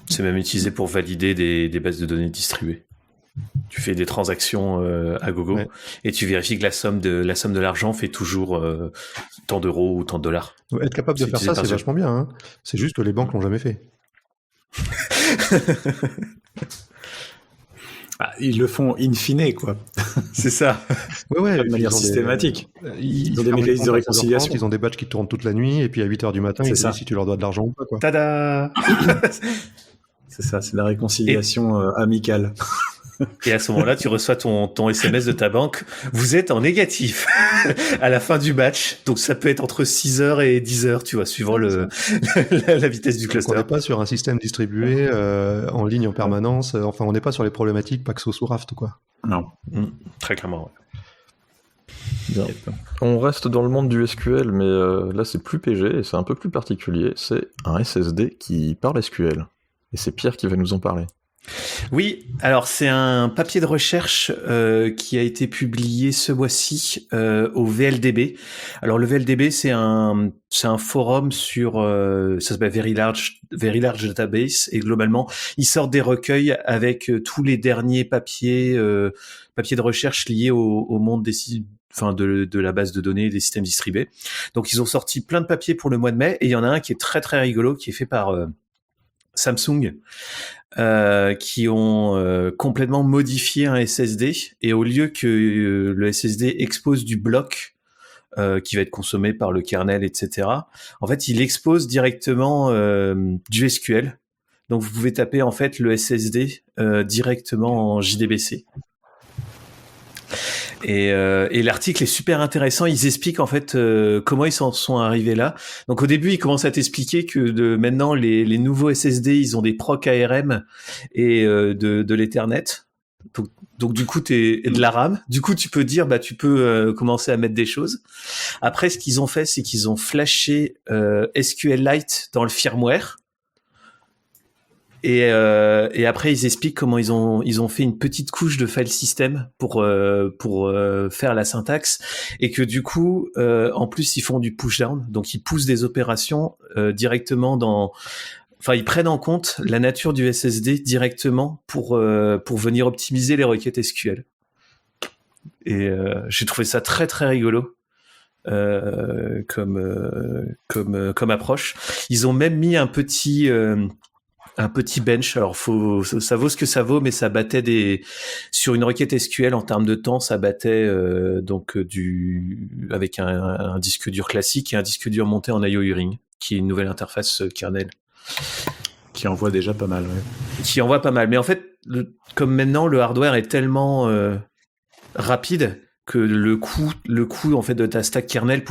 C'est même utilisé pour valider des bases de données distribuées. Tu fais des transactions à gogo, et tu vérifies que la somme de l'argent fait toujours tant d'euros ou tant de dollars. Être capable de faire ça, c'est vachement bien, hein. C'est juste que les banques l'ont jamais fait. Ils le font in fine, quoi. C'est ça. Ouais, de manière systématique. Ils ont des mécanismes de réconciliation. Ils ont des badges qui tournent toute la nuit, et puis à 8h du matin, ils disent si tu leur dois de l'argent ou pas, quoi. Tada. C'est ça, c'est la réconciliation amicale. Et à ce moment-là, tu reçois ton SMS de ta banque. Vous êtes en négatif à la fin du batch. Donc, ça peut être entre 6h et 10h, tu vois, suivant la vitesse du cluster. Donc on n'est pas sur un système distribué en ligne en permanence. Enfin, on n'est pas sur les problématiques Paxos ou Raft, quoi. Non. Très clairement, ouais. Bien. On reste dans le monde du SQL, mais là, c'est plus PG et c'est un peu plus particulier. C'est un SSD qui parle SQL. Et c'est Pierre qui va nous en parler. Oui, alors c'est un papier de recherche qui a été publié ce mois-ci au VLDB. Alors le VLDB, c'est un forum sur ça s'appelle Very Large Database, et globalement ils sortent des recueils avec tous les derniers papiers de recherche liés au monde de la base de données des systèmes distribués. Donc ils ont sorti plein de papiers pour le mois de mai, et il y en a un qui est très très rigolo, qui est fait par Samsung, qui ont complètement modifié un SSD, et au lieu que le SSD expose du bloc qui va être consommé par le kernel, etc., en fait, il expose directement du SQL. Donc, vous pouvez taper en fait le SSD directement en JDBC. Et l'article est super intéressant. Ils expliquent en fait comment ils s'en sont arrivés là. Donc au début, ils commencent à t'expliquer que maintenant les nouveaux SSD, ils ont des procs ARM et de l'Ethernet. Donc du coup, et de la RAM. Du coup, tu peux dire, tu peux commencer à mettre des choses. Après, ce qu'ils ont fait, c'est qu'ils ont flashé SQLite dans le firmware. Et après, ils expliquent comment ils ont fait une petite couche de file system pour faire la syntaxe, et que du coup, en plus, ils font du push down, donc ils poussent des opérations directement ils prennent en compte la nature du SSD directement pour venir optimiser les requêtes SQL. Et j'ai trouvé ça très très rigolo. Comme approche. Ils ont même mis un petit bench. Alors ça vaut ce que ça vaut, mais ça battait sur une requête SQL en termes de temps, ça battait avec un disque dur classique et un disque dur monté en IO Uring, qui est une nouvelle interface kernel. Qui envoie déjà pas mal, ouais. Qui envoie pas mal. Mais en fait, comme maintenant le hardware est tellement rapide que le coût en fait de ta stack kernel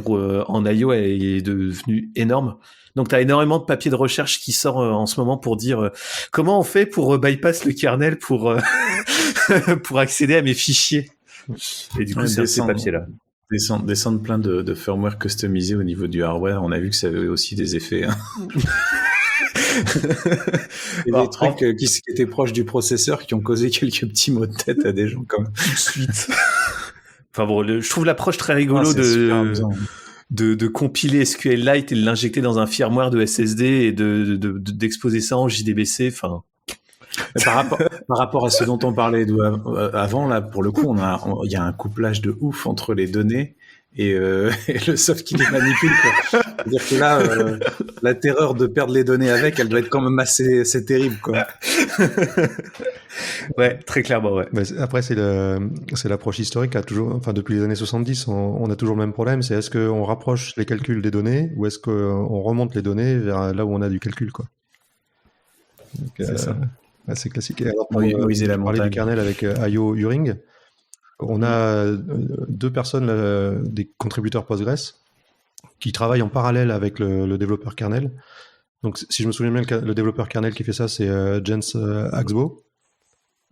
en IO est devenu énorme. Donc tu as énormément de papiers de recherche qui sort en ce moment pour dire comment on fait pour bypass le kernel pour accéder à mes fichiers. Et du coup, c'est ces papiers-là. Descendre plein de firmware customisé au niveau du hardware, on a vu que ça avait aussi des effets. Hein. Et des trucs qui étaient proches du processeur qui ont causé quelques petits maux de tête à des gens comme tout de suite. Enfin bon, je trouve l'approche très rigolo de compiler SQLite et de l'injecter dans un firmware de SSD et d'exposer ça en JDBC. Enfin, Par rapport à ce dont on parlait avant, là, pour le coup, il y a un couplage de ouf entre les données et le soft qui les manipule, quoi. C'est-à-dire que là, la terreur de perdre les données avec, elle doit être quand même assez terrible, quoi. Ouais, très clairement, ouais. Mais après, c'est l'approche historique enfin, depuis les années 70, on a toujours le même problème, c'est est-ce qu'on rapproche les calculs des données ou est-ce qu'on remonte les données vers là où on a du calcul, quoi. Donc, c'est ça. C'est classique. Et alors, Moïse et la parler montagne. du kernel avec Io Uring, on a deux personnes, des contributeurs Postgres, qui travaillent en parallèle avec le développeur kernel. Donc, si je me souviens bien, le développeur kernel qui fait ça, c'est Jens Axbo.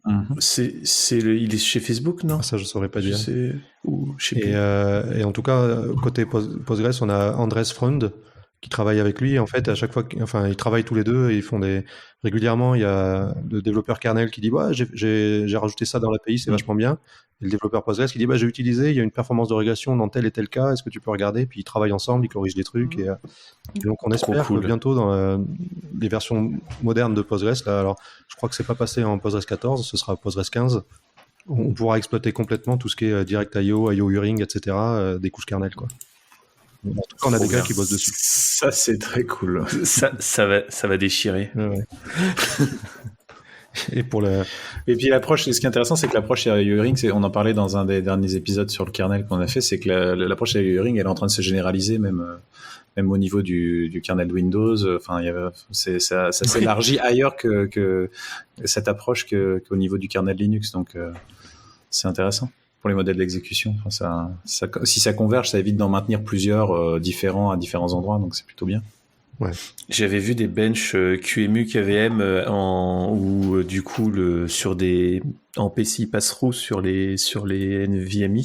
Il est chez Facebook, non? Ça, je saurais pas dire. Je sais plus. Et en tout cas, côté Postgres, on a Andres Freund qui travaille avec lui. En fait, à chaque fois, ils travaillent tous les deux et ils font régulièrement, il y a le développeur kernel qui dit ouais, j'ai rajouté ça dans l'API, c'est vachement bien. Et le développeur Postgres qui dit j'ai utilisé, il y a une performance de régression dans tel et tel cas, est-ce que tu peux regarder? Puis ils travaillent ensemble, ils corrigent des trucs. Et donc on espère que bientôt dans les versions modernes de Postgres, là, alors je crois que c'est pas passé en Postgres 14, ce sera Postgres 15. On pourra exploiter complètement tout ce qui est Direct.io, IO Uring, etc., des couches kernel, quoi. En tout cas, on a des gars qui bossent dessus. Ça, c'est très cool. Ça va déchirer. Ouais. Et puis l'approche, ce qui est intéressant, c'est que l'approche IO Uring, on en parlait dans un des derniers épisodes sur le kernel qu'on a fait, c'est que l'approche IO Uring, elle est en train de se généraliser même au niveau du kernel Windows. Enfin, ça s'élargit ailleurs que cette approche qu'au niveau du kernel Linux. Donc, c'est intéressant pour les modèles d'exécution. Enfin, si ça converge, ça évite d'en maintenir plusieurs différents à différents endroits, donc c'est plutôt bien. Ouais. J'avais vu des benches QEMU, KVM où du coup en PCI pass-through sur les NVMe,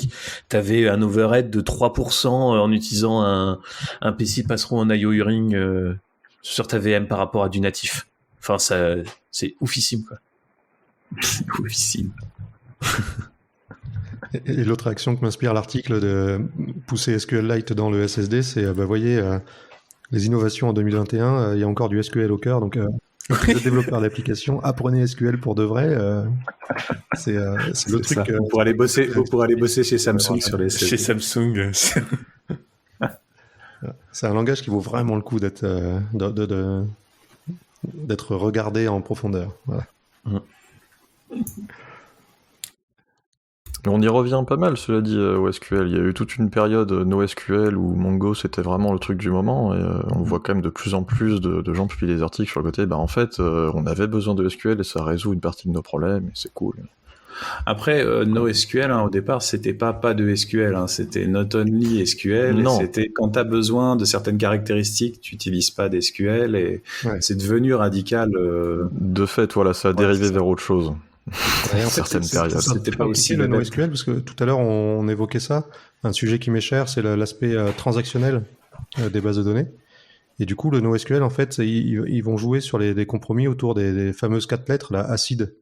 t'avais un overhead de 3% en utilisant un PCI pass-through en IO Uring sur ta VM par rapport à du natif. Enfin, c'est oufissime, quoi. C'est oufissime. Et l'autre action que m'inspire l'article de pousser SQLite dans le SSD, c'est, voyez, les innovations en 2021, il y a encore du SQL au cœur, donc les développeurs d'applications, apprenez SQL pour de vrai. C'est le truc. Vous pourrez aller bosser chez Samsung sur les SSD. Chez Samsung. C'est un langage qui vaut vraiment le coup d'être regardé en profondeur. Voilà. On y revient pas mal, cela dit, au SQL. Il y a eu toute une période NoSQL où Mongo c'était vraiment le truc du moment, et on voit quand même de plus en plus de gens publier des articles sur le côté, en fait, on avait besoin de SQL et ça résout une partie de nos problèmes, et c'est cool. Après, NoSQL, au départ, c'était pas de SQL, c'était not only SQL, non. Et c'était quand tu as besoin de certaines caractéristiques, tu n'utilises pas d'SQL, et c'est devenu radical. De fait, voilà, ça a dérivé vers autre chose. Certaines périodes. C'était pas aussi le NoSQL, parce que tout à l'heure on évoquait ça. Un sujet qui m'est cher, c'est l'aspect transactionnel des bases de données. Et du coup, le NoSQL, en fait, ils vont jouer sur des compromis autour des fameuses 4 lettres, là, ACID.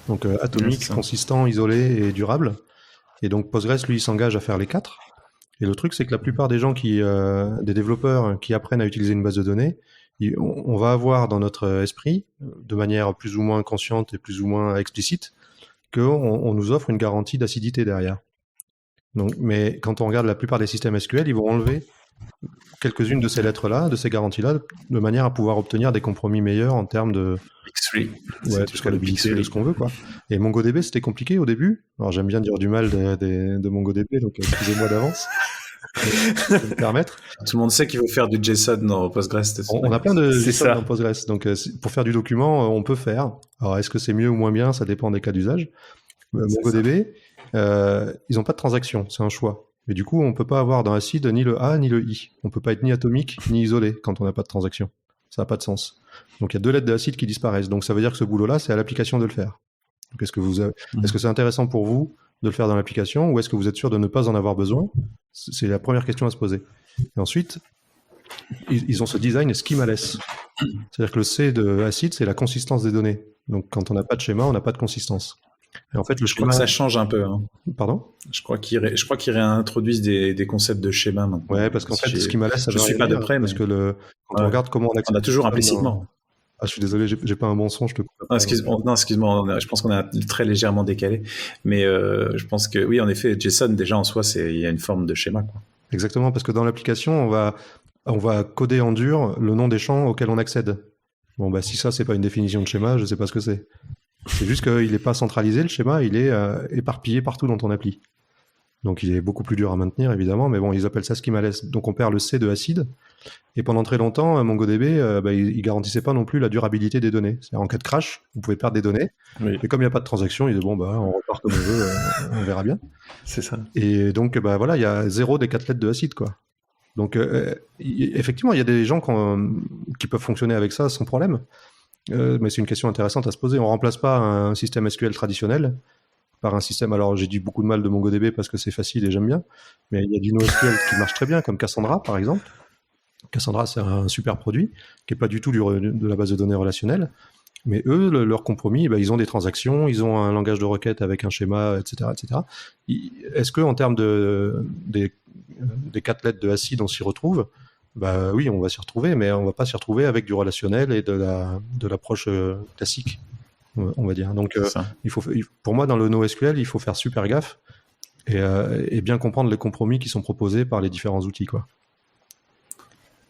Donc atomique, consistant, isolé et durable. Et donc Postgres, lui, il s'engage à faire les 4. Et le truc, c'est que la plupart des gens des développeurs qui apprennent à utiliser une base de données, on va avoir dans notre esprit, de manière plus ou moins consciente et plus ou moins explicite, qu'on nous offre une garantie d'acidité derrière. Donc, mais quand on regarde la plupart des systèmes SQL, ils vont enlever quelques-unes de ces lettres-là, de ces garanties-là, de manière à pouvoir obtenir des compromis meilleurs en termes de Big 3. Ouais, tout ce de ce qu'on veut, quoi. Et MongoDB, c'était compliqué au début. Alors, j'aime bien dire du mal de MongoDB, donc excusez-moi d'avance. Je vais me permettre. Tout le monde sait qu'il faut faire du JSON dans Postgres. On a plein de JSON dans Postgres. Donc, pour faire du document, on peut faire. Alors, est-ce que c'est mieux ou moins bien? Ça dépend des cas d'usage. MongoDB, ils n'ont pas de transaction. C'est un choix. Mais du coup, on ne peut pas avoir dans ACID ni le A ni le I. On ne peut pas être ni atomique ni isolé quand on n'a pas de transaction. Ça n'a pas de sens. Donc, il y a 2 lettres d'acide qui disparaissent. Donc, ça veut dire que ce boulot-là, c'est à l'application de le faire. Donc, est-ce que c'est intéressant pour vous de le faire dans l'application ou est-ce que vous êtes sûr de ne pas en avoir besoin? C'est la première question à se poser. Et ensuite, ils ont ce design schemaless. C'est-à-dire que le C de acide, c'est la consistance des données. Donc, quand on n'a pas de schéma, on n'a pas de consistance. Et en fait, je crois que ça change un peu. Pardon? Je crois qu'ils réintroduisent des concepts de schéma maintenant. Ouais, parce qu'en fait, schemaless, ça je suis pas de près, parce que quand on regarde comment on a toujours implicitement. Ah, je suis désolé, j'ai pas un bon son, je te coupe. Non, excuse-moi, je pense qu'on a très légèrement décalé. Mais je pense que oui, en effet, JSON, déjà en soi, il y a une forme de schéma, quoi. Exactement, parce que dans l'application, on va coder en dur le nom des champs auxquels on accède. Bon, bah, si ça, c'est pas une définition de schéma, je sais pas ce que c'est. C'est juste qu'il n'est pas centralisé, le schéma, il est éparpillé partout dans ton appli. Donc, il est beaucoup plus dur à maintenir, évidemment, mais bon, ils appellent ça schemaless. Donc, on perd le C de acide. Et pendant très longtemps, MongoDB, il garantissait pas non plus la durabilité des données. C'est-à-dire, en cas de crash, vous pouvez perdre des données. Oui. Et comme il n'y a pas de transaction, il dit, bon, bah, on repart comme on veut, on verra bien. C'est ça. Et donc, bah, voilà, il y a 0 des 4 lettres de acide, quoi. Donc, effectivement, il y a des gens qui peuvent fonctionner avec ça sans problème. Mais c'est une question intéressante à se poser. On remplace pas un système SQL traditionnel par un système. Alors, j'ai dit beaucoup de mal de MongoDB parce que c'est facile et j'aime bien. Mais il y a du NoSQL qui marche très bien, comme Cassandra, par exemple. Cassandra, c'est un super produit qui est pas du tout de la base de données relationnelle. Mais eux, leur compromis, ils ont des transactions, ils ont un langage de requête avec un schéma, etc., etc. Est-ce que en termes des 4 lettres de acide, on s'y retrouve? Bah oui, on va s'y retrouver, mais on va pas s'y retrouver avec du relationnel et de l'approche classique, on va dire. Donc, pour moi, dans le NoSQL, il faut faire super gaffe et bien comprendre les compromis qui sont proposés par les différents outils, quoi.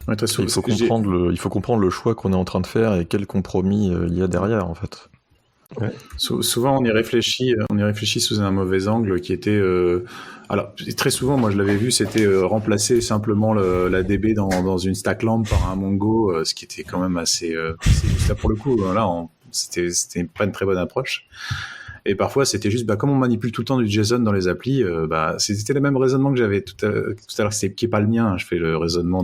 Ouais, il faut comprendre le choix qu'on est en train de faire et quel compromis il y a derrière, en fait. Ouais. Souvent, on y réfléchit sous un mauvais angle qui était... Alors, très souvent, moi, je l'avais vu, c'était remplacer simplement la DB dans une stack lamp par un Mongo, ce qui était quand même assez juste là pour le coup. Là, c'était pas une très bonne approche. Et parfois, c'était juste, comme on manipule tout le temps du JSON dans les applis, c'était le même raisonnement que j'avais tout à l'heure, qui est pas le mien. Hein, je fais le raisonnement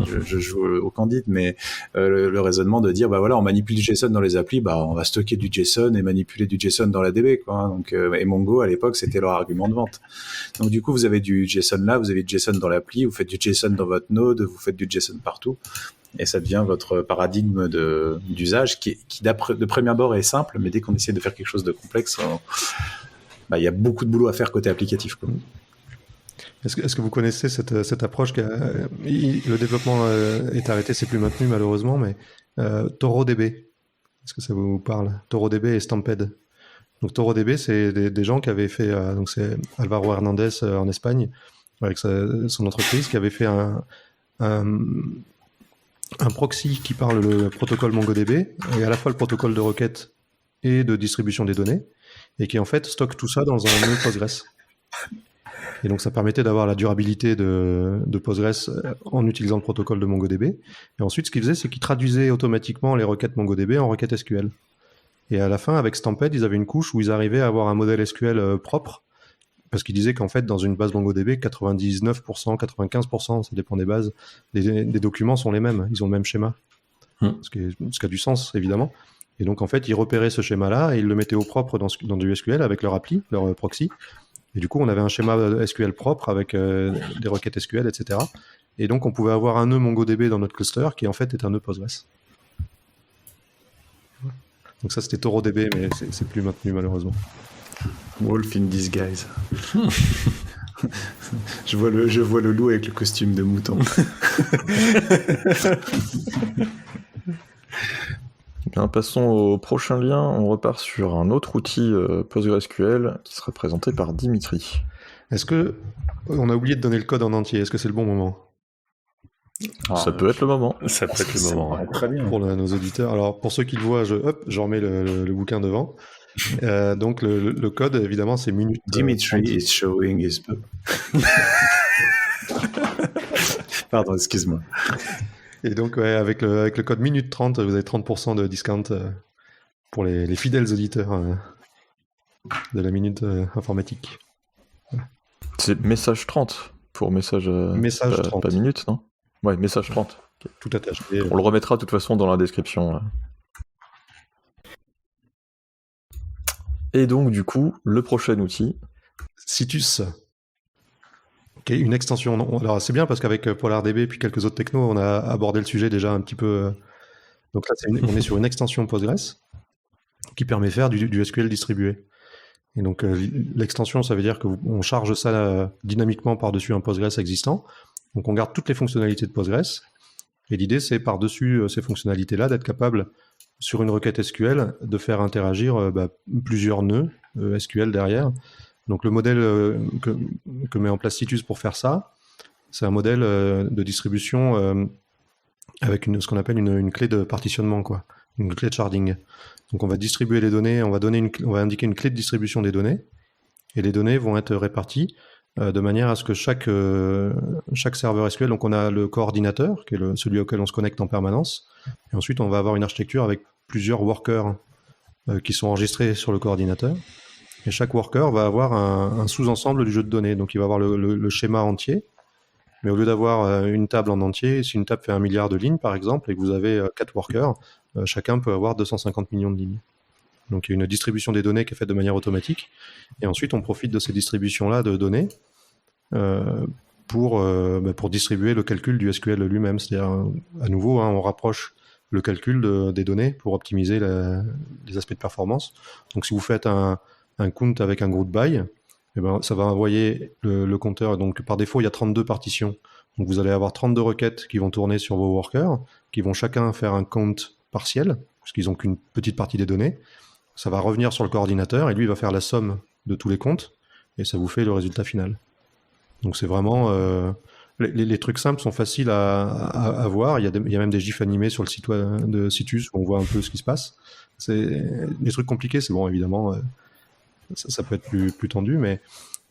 je joue au Candide, mais le raisonnement de dire, voilà, on manipule du JSON dans les applis, on va stocker du JSON et manipuler du JSON dans la DB, quoi. Hein, donc, et Mongo, à l'époque, c'était leur argument de vente. Donc, du coup, vous avez du JSON là, vous avez du JSON dans l'appli, vous faites du JSON dans votre node, vous faites du JSON partout. Et ça devient votre paradigme d'usage qui de premier abord est simple, mais dès qu'on essaie de faire quelque chose de complexe, il y a beaucoup de boulot à faire côté applicatif, quoi. Est-ce que vous connaissez cette approche le développement est arrêté, c'est plus maintenu malheureusement, mais TauroDB, est-ce que ça vous parle? TauroDB et Stamped. Donc TauroDB, c'est des gens qui avaient fait, donc c'est Alvaro Hernandez en Espagne, avec son entreprise, qui avait fait un proxy qui parle le protocole MongoDB, et à la fois le protocole de requête et de distribution des données, et qui en fait stocke tout ça dans un nœud Postgres. Et donc ça permettait d'avoir la durabilité de Postgres en utilisant le protocole de MongoDB. Et ensuite, ce qu'il faisait, c'est qu'il traduisait automatiquement les requêtes MongoDB en requêtes SQL. Et à la fin, avec Stamped, ils avaient une couche où ils arrivaient à avoir un modèle SQL propre, parce qu'ils disaient qu'en fait, dans une base MongoDB, 99%, 95%, ça dépend des bases, les documents sont les mêmes, ils ont le même schéma. Ce qui a du sens, évidemment. Et donc, en fait, ils repéraient ce schéma-là et ils le mettaient au propre dans du SQL avec leur appli, leur proxy. Et du coup, on avait un schéma SQL propre avec des requêtes SQL, etc. Et donc, on pouvait avoir un nœud MongoDB dans notre cluster qui, en fait, est un nœud Postgres. Donc ça, c'était TauroDB, mais c'est plus maintenu, malheureusement. Wolf in disguise. je vois le loup avec le costume de mouton. Bien, passons au prochain lien. On repart sur un autre outil PostgreSQL qui sera présenté par Dimitri. Est-ce que on a oublié de donner le code en entier? Est-ce que c'est le bon moment? Ça peut être le moment. Ça peut être le moment. Très bien. Pour nos auditeurs. Alors, pour ceux qui le voient, je remets le bouquin devant. Donc, le code, évidemment, c'est minute. Dimitri is showing his... Pardon, excuse-moi. Et donc, avec le code minute 30, vous avez 30% de discount pour les fidèles auditeurs de la minute informatique. C'est message 30 pour message 30. Pas minute, non? Ouais, message 30. Okay. Tout attaché. On le remettra de toute façon dans la description. Et donc, du coup, le prochain outil. Citus. Okay, une extension. Alors, c'est bien parce qu'avec PolarDB et puis quelques autres technos, on a abordé le sujet déjà un petit peu. Donc là, on est sur une extension Postgres qui permet de faire du SQL distribué. Et donc, l'extension, ça veut dire qu'on charge ça dynamiquement par-dessus un Postgres existant. Donc, on garde toutes les fonctionnalités de Postgres. Et l'idée, c'est par-dessus ces fonctionnalités-là, d'être capable, sur une requête SQL, de faire interagir plusieurs nœuds SQL derrière. Donc le modèle que met en place Citus pour faire ça, c'est un modèle de distribution avec ce qu'on appelle une clé de partitionnement, quoi, une clé de sharding. Donc on va distribuer les données, on va indiquer une clé de distribution des données, et les données vont être réparties de manière à ce que chaque serveur SQL, donc on a le coordinateur, qui est celui auquel on se connecte en permanence, et ensuite on va avoir une architecture avec plusieurs workers qui sont enregistrés sur le coordinateur, et chaque worker va avoir un sous-ensemble du jeu de données, donc il va avoir le schéma entier, mais au lieu d'avoir une table en entier, si une table fait 1 milliard de lignes par exemple, et que vous avez 4 workers, chacun peut avoir 250 millions de lignes. Donc il y a une distribution des données qui est faite de manière automatique, et ensuite on profite de ces distributions-là de données pour distribuer le calcul du SQL lui-même. C'est-à-dire, à nouveau, on rapproche le calcul des données pour optimiser les aspects de performance. Donc si vous faites un count avec un group by, ça va envoyer le compteur. Donc par défaut, il y a 32 partitions. Donc vous allez avoir 32 requêtes qui vont tourner sur vos workers, qui vont chacun faire un count partiel, puisqu'ils n'ont qu'une petite partie des données. Ça va revenir sur le coordinateur, et lui, il va faire la somme de tous les comptes, et ça vous fait le résultat final. Donc c'est vraiment... les trucs simples sont faciles à voir. Il y a même des gifs animés sur le site web de Citus où on voit un peu ce qui se passe. Les trucs compliqués, c'est bon, évidemment, ça peut être plus tendu, mais...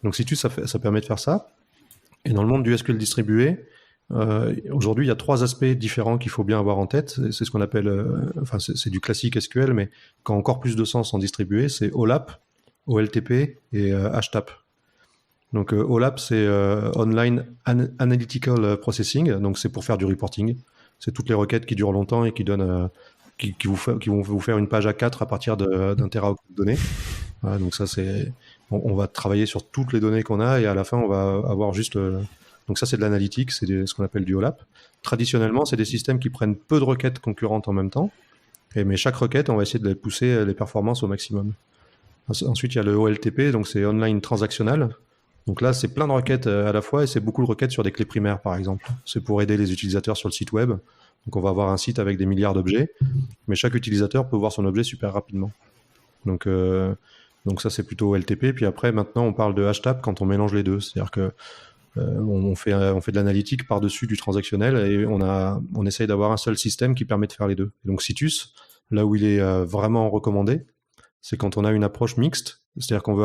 Donc Citus, ça permet de faire ça. Et dans le monde du SQL distribué, aujourd'hui, il y a 3 aspects différents qu'il faut bien avoir en tête. C'est ce qu'on appelle... c'est du classique SQL, mais qui a encore plus de sens en distribué, c'est OLAP, OLTP et HTAP. Donc OLAP, c'est Online Analytical Processing, donc c'est pour faire du reporting. C'est toutes les requêtes qui durent longtemps et qui donnent, qui vont vous faire une page A4 à partir d'un teraoctet de données. Voilà, donc ça, on va travailler sur toutes les données qu'on a, et à la fin, on va avoir juste... donc ça, c'est de l'analytique, c'est ce qu'on appelle du OLAP. Traditionnellement, c'est des systèmes qui prennent peu de requêtes concurrentes en même temps, mais chaque requête, on va essayer de pousser les performances au maximum. Ensuite, il y a le OLTP, donc c'est Online Transactional. Donc là, c'est plein de requêtes à la fois, et c'est beaucoup de requêtes sur des clés primaires, par exemple. C'est pour aider les utilisateurs sur le site web. Donc on va avoir un site avec des milliards d'objets, mais chaque utilisateur peut voir son objet super rapidement. Donc ça, c'est plutôt OLTP. Puis après, maintenant, on parle de HTAP quand on mélange les deux. C'est-à-dire que on fait de l'analytique par-dessus du transactionnel, et on essaye d'avoir un seul système qui permet de faire les deux. Et donc Citus, là où il est vraiment recommandé, c'est quand on a une approche mixte. C'est-à-dire qu'on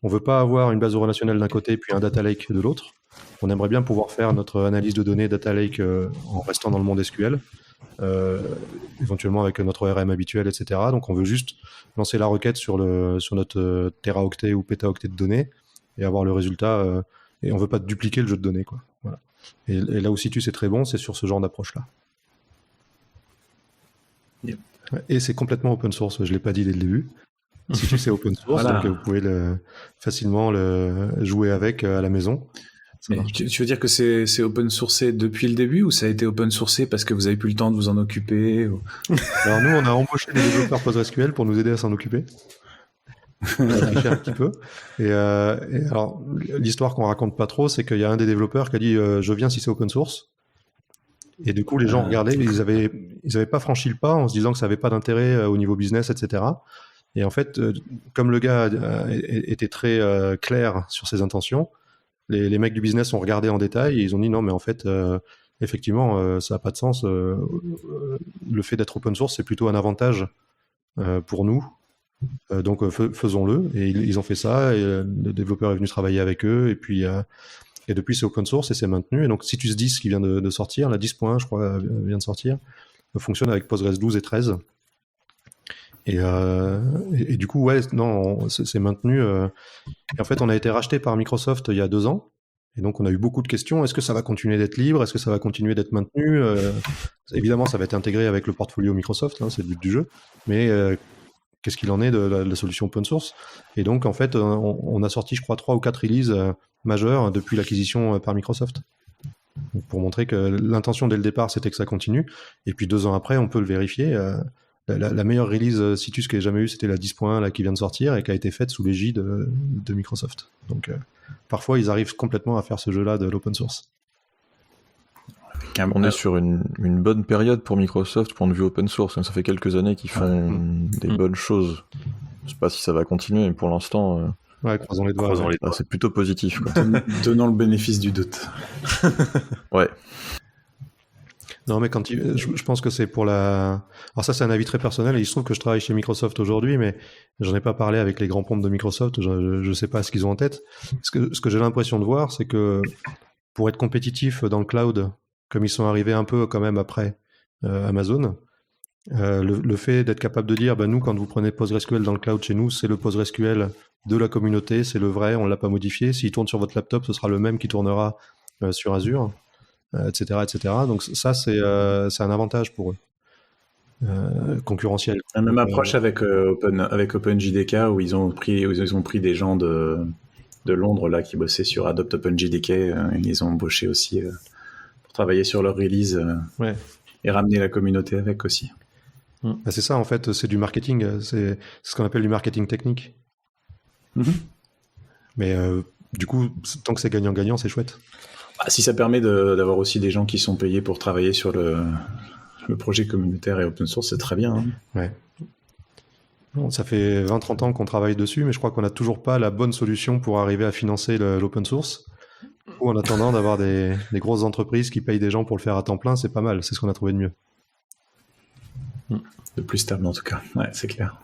veut pas avoir une base relationnelle d'un côté puis un data lake de l'autre. On aimerait bien pouvoir faire notre analyse de données data lake en restant dans le monde SQL, éventuellement avec notre ORM habituel, etc. Donc on veut juste lancer la requête sur notre teraoctet ou pétaoctet de données et avoir le résultat, et on veut pas dupliquer le jeu de données, quoi. Voilà. Et là où Citus est très bon, c'est sur ce genre d'approche-là. Yep. Et c'est complètement open source, je l'ai pas dit dès le début. Citus c'est open source, Voilà. donc vous pouvez facilement le jouer avec à la maison. Tu veux dire que c'est open sourcé depuis le début, ou ça a été open sourcé parce que vous avez plus le temps de vous en occuper Alors nous, on a embauché des développeurs PostgreSQL pour nous aider à s'en occuper. On a triché un petit peu. Et alors, l'histoire qu'on raconte pas trop, c'est qu'il y a un des développeurs qui a dit je viens si c'est open source. Et du coup, les gens regardaient, ils avaient pas franchi le pas en se disant que ça avait pas d'intérêt au niveau business, etc. Et en fait, comme le gars était très clair sur ses intentions, les mecs du business ont regardé en détail et ils ont dit non, mais en fait, effectivement, ça n'a pas de sens. Le fait d'être open source, c'est plutôt un avantage pour nous. Donc faisons-le. Et ils ont fait ça, et le développeur est venu travailler avec eux, et puis et depuis c'est open source et c'est maintenu. Et donc Citus 10 qui vient de sortir, la 10.1 je crois vient de sortir, fonctionne avec Postgres 12 et 13. Et du coup, ouais, non, c'est maintenu. Et en fait, on a été racheté par Microsoft il y a 2 ans. Et donc, on a eu beaucoup de questions. Est-ce que ça va continuer d'être libre? Est-ce que ça va continuer d'être maintenu? Évidemment, ça va être intégré avec le portfolio Microsoft, hein, c'est le but du jeu. Mais qu'est-ce qu'il en est de la solution open source? Et donc, en fait, on a sorti, je crois, 3 ou 4 releases majeures depuis l'acquisition par Microsoft. Donc, pour montrer que l'intention dès le départ, c'était que ça continue. Et puis 2 ans après, on peut le vérifier. La meilleure release Citus que j'ai jamais eue, c'était la 10.1 là, qui vient de sortir et qui a été faite sous l'égide de Microsoft. Donc parfois, ils arrivent complètement à faire ce jeu-là de l'open source. On est sur une bonne période pour Microsoft, point de vue open source. Ça fait quelques années qu'ils font des bonnes choses. Je sais pas si ça va continuer, mais pour l'instant, Ouais, croisons les doigts. c'est plutôt positif, quoi. Donnons le bénéfice du doute. Ouais. Non, mais je pense que c'est pour la... Alors ça, c'est un avis très personnel, et il se trouve que je travaille chez Microsoft aujourd'hui, mais j'en ai pas parlé avec les grands pompes de Microsoft, je sais pas ce qu'ils ont en tête. Ce que j'ai l'impression de voir, c'est que pour être compétitif dans le cloud, comme ils sont arrivés un peu quand même après Amazon, le fait d'être capable de dire, nous, quand vous prenez PostgreSQL dans le cloud chez nous, c'est le PostgreSQL de la communauté, c'est le vrai, on l'a pas modifié. S'il tourne sur votre laptop, ce sera le même qui tournera sur Azure. Etc., etc. Donc ça, c'est un avantage pour eux, concurrentiel. La même approche avec OpenJDK, où ils ont pris des gens de Londres là qui bossaient sur Adopt OpenJDK, ils les ont embauchés aussi pour travailler sur leur release et ramener la communauté avec aussi. C'est ça, en fait, c'est du marketing, c'est ce qu'on appelle du marketing technique. Mais du coup, tant que c'est gagnant-gagnant, c'est chouette. Si ça permet d'avoir aussi des gens qui sont payés pour travailler sur le projet communautaire et open source, c'est très bien. Hein. Ouais. Bon, ça fait 20-30 ans qu'on travaille dessus, mais je crois qu'on n'a toujours pas la bonne solution pour arriver à financer l'open source. Ou en attendant d'avoir des grosses entreprises qui payent des gens pour le faire à temps plein, c'est pas mal, c'est ce qu'on a trouvé de mieux. De plus stable en tout cas, ouais, c'est clair.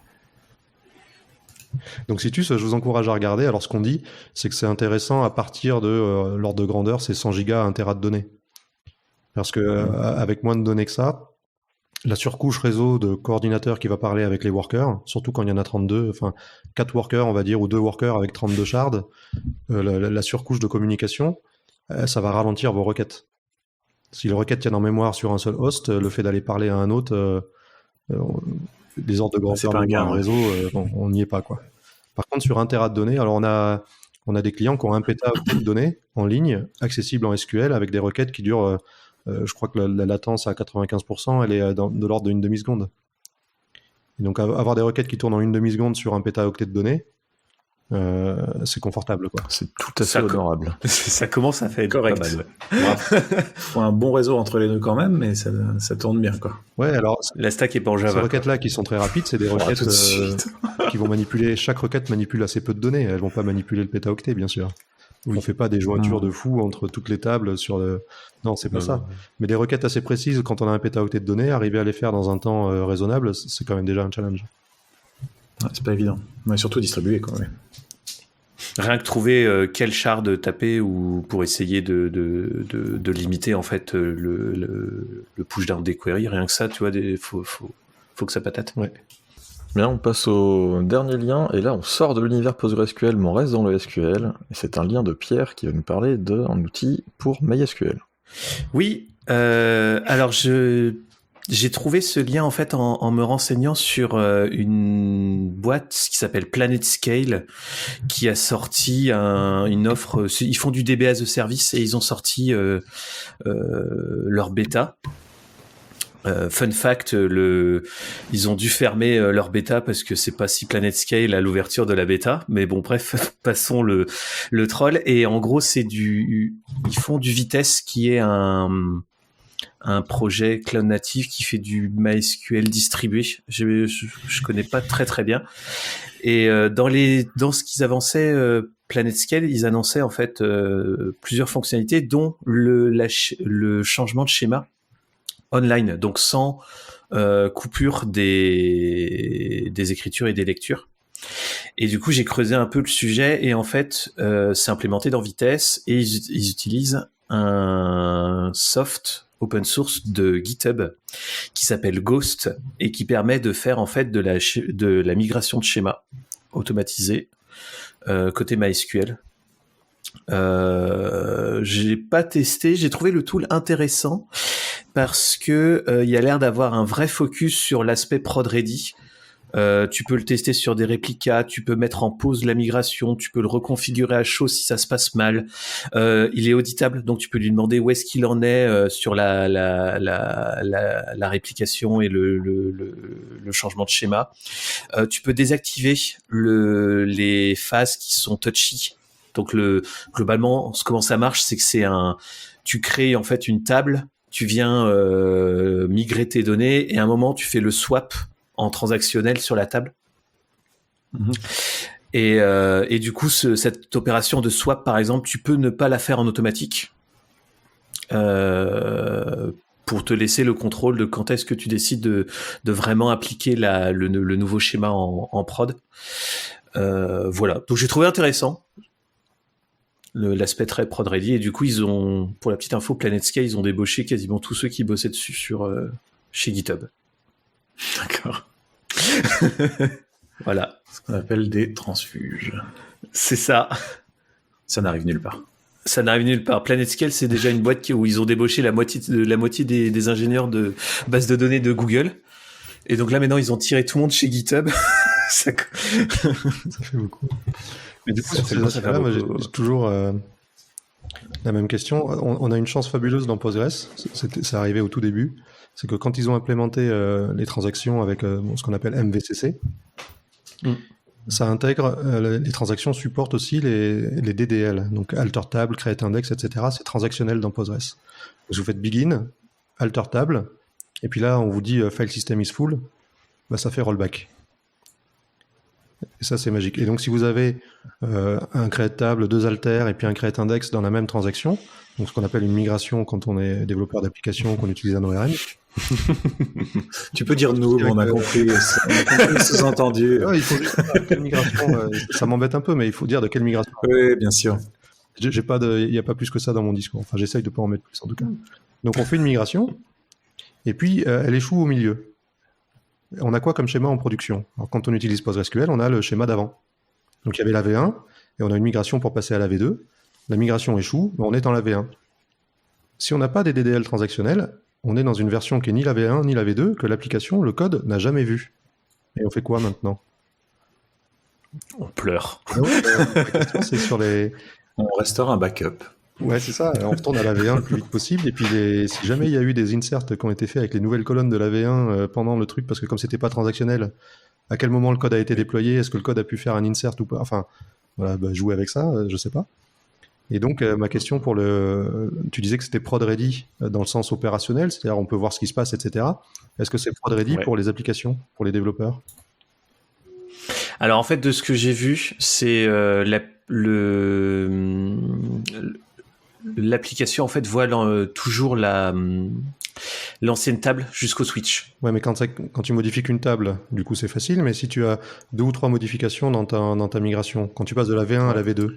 Donc Citus, je vous encourage à regarder. Alors ce qu'on dit, c'est que c'est intéressant à partir de l'ordre de grandeur, c'est 100 gigas à 1 Tera de données. Parce que avec moins de données que ça, la surcouche réseau de coordinateur qui va parler avec les workers, surtout quand il y en a 32, enfin 4 workers on va dire, ou 2 workers avec 32 shards, la surcouche de communication, ça va ralentir vos requêtes. Si les requêtes tiennent en mémoire sur un seul host, le fait d'aller parler à un autre... les ordres de grandeur de un réseau, on n'y est pas, quoi. Par contre, sur 1 Tera de données, alors on a des clients qui ont 1 pétaoctet de données en ligne, accessibles en SQL, avec des requêtes qui durent, je crois que la latence à 95%, elle est de l'ordre d'une demi-seconde. Et donc avoir des requêtes qui tournent en une demi-seconde sur 1 pétaoctet de données, c'est confortable, quoi. C'est tout à fait honorable. Ça commence à faire correct. Pas mal. Faut un bon réseau entre les deux quand même, mais ça tourne bien, quoi. Ouais, alors la stack est pas en Java. Ces requêtes-là qui sont très rapides, c'est des requêtes qui vont manipuler. Chaque requête manipule assez peu de données. Elles vont pas manipuler le pétaoctet, bien sûr. On ne fait pas des jointures de fou entre toutes les tables sur le. Non, c'est pas ça. Mais des requêtes assez précises, quand on a un pétaoctet de données, arriver à les faire dans un temps raisonnable, c'est quand même déjà un challenge. Ouais, c'est pas évident. Mais surtout distribué, quoi. Ouais. Rien que trouver quel shard taper ou pour essayer de limiter en fait le push down des queries, rien que ça, tu vois, faut que ça patate. Ouais. Bien, on passe au dernier lien, et là on sort de l'univers PostgreSQL, mais on reste dans le SQL, et c'est un lien de Pierre qui va nous parler d'un outil pour MySQL. Oui, alors j'ai trouvé ce lien en fait en me renseignant sur une boîte qui s'appelle PlanetScale qui a sorti une offre. Ils font du DB as a service et ils ont sorti leur bêta. Fun fact, ils ont dû fermer leur bêta parce que c'est pas si PlanetScale à l'ouverture de la bêta, mais bon bref, passons le troll. Et en gros ils font du Vitess qui est un projet cloud native qui fait du MySQL distribué. Je connais pas très très bien. Et dans ce qu'ils avançaient, PlanetScale, ils annonçaient en fait plusieurs fonctionnalités, dont le changement de schéma online, donc sans coupure des écritures et des lectures. Et du coup, j'ai creusé un peu le sujet et en fait, c'est implémenté dans Vitess et ils utilisent un soft open source de GitHub qui s'appelle Ghost et qui permet de faire en fait de la migration de schéma automatisée côté MySQL. J'ai pas testé, j'ai trouvé le tool intéressant parce que il y a l'air d'avoir un vrai focus sur l'aspect prod ready. Tu peux le tester sur des réplicas, tu peux mettre en pause la migration, tu peux le reconfigurer à chaud si ça se passe mal. Il est auditable, donc tu peux lui demander où est-ce qu'il en est sur la réplication et le changement de schéma. Tu peux désactiver les phases qui sont touchy. Donc globalement, comment ça marche, c'est que tu crées en fait une table tu viens migrer tes données et à un moment tu fais le swap en transactionnel sur la table. Et du coup, cette opération de swap, par exemple, tu peux ne pas la faire en automatique pour te laisser le contrôle de quand est-ce que tu décides de vraiment appliquer le nouveau schéma en prod. Voilà. Donc j'ai trouvé intéressant l'aspect très prod ready, et du coup ils ont, pour la petite info, PlanetSky, ils ont débauché quasiment tous ceux qui bossaient dessus chez GitHub. D'accord. Voilà. Ce qu'on appelle des transfuges. C'est ça. Ça n'arrive nulle part. Ça n'arrive nulle part. PlanetScale, c'est déjà une boîte où ils ont débauché la moitié des ingénieurs de base de données de Google. Et donc là, maintenant, ils ont tiré tout le monde chez GitHub. Ça fait beaucoup. Mais du coup, sur ces aspects-là, moi, j'ai toujours la même question. On a une chance fabuleuse dans Postgres. C'est arrivé au tout début. C'est que quand ils ont implémenté les transactions avec ce qu'on appelle MVCC, ça intègre, les transactions supportent aussi les DDL, donc alter table, create index, etc. C'est transactionnel dans Postgres. Donc, vous faites begin, alter table, et puis là, on vous dit file system is full, bah, ça fait rollback. Et ça, c'est magique. Et donc, si vous avez un create table, 2 alters et puis un create index dans la même transaction, donc ce qu'on appelle une migration quand on est développeur d'application, qu'on utilise un ORM. Tu peux dire noob, on a compris le sous-entendu. Il faut juste dire quelle migration. Ça m'embête un peu, mais il faut dire de quelle migration. Oui, bien sûr. Il n'y a pas plus que ça dans mon discours. Enfin, j'essaye de ne pas en mettre plus, en tout cas. Donc, on fait une migration, et puis elle échoue au milieu. On a quoi comme schéma en production? Alors, quand on utilise PostgreSQL, on a le schéma d'avant. Donc, il y avait la V1, et on a une migration pour passer à la V2. La migration échoue, mais on est dans la V1. Si on n'a pas des DDL transactionnels, on est dans une version qui est ni la V1 ni la V2, que l'application, le code, n'a jamais vu. Et on fait quoi maintenant? On pleure. Ah ouais, la question, c'est sur les... On restaure un backup. Ouais, c'est ça. On retourne à la V1 le plus vite possible. Et puis, si jamais il y a eu des inserts qui ont été faits avec les nouvelles colonnes de la V1 pendant le truc, parce que comme c'était pas transactionnel, à quel moment le code a été déployé? Est-ce que le code a pu faire un insert ou pas? Enfin, voilà, jouer avec ça, je sais pas. Et donc, ma question pour tu disais que c'était prod ready dans le sens opérationnel, c'est-à-dire on peut voir ce qui se passe, etc. Est-ce que c'est prod ready pour les applications, pour les développeurs? Alors en fait, de ce que j'ai vu, c'est l'application en fait voit toujours l'ancienne table jusqu'au switch. Ouais, mais quand tu modifies qu'une table, du coup c'est facile, mais si tu as 2 ou 3 modifications dans ta migration, quand tu passes de la V1 à la V2,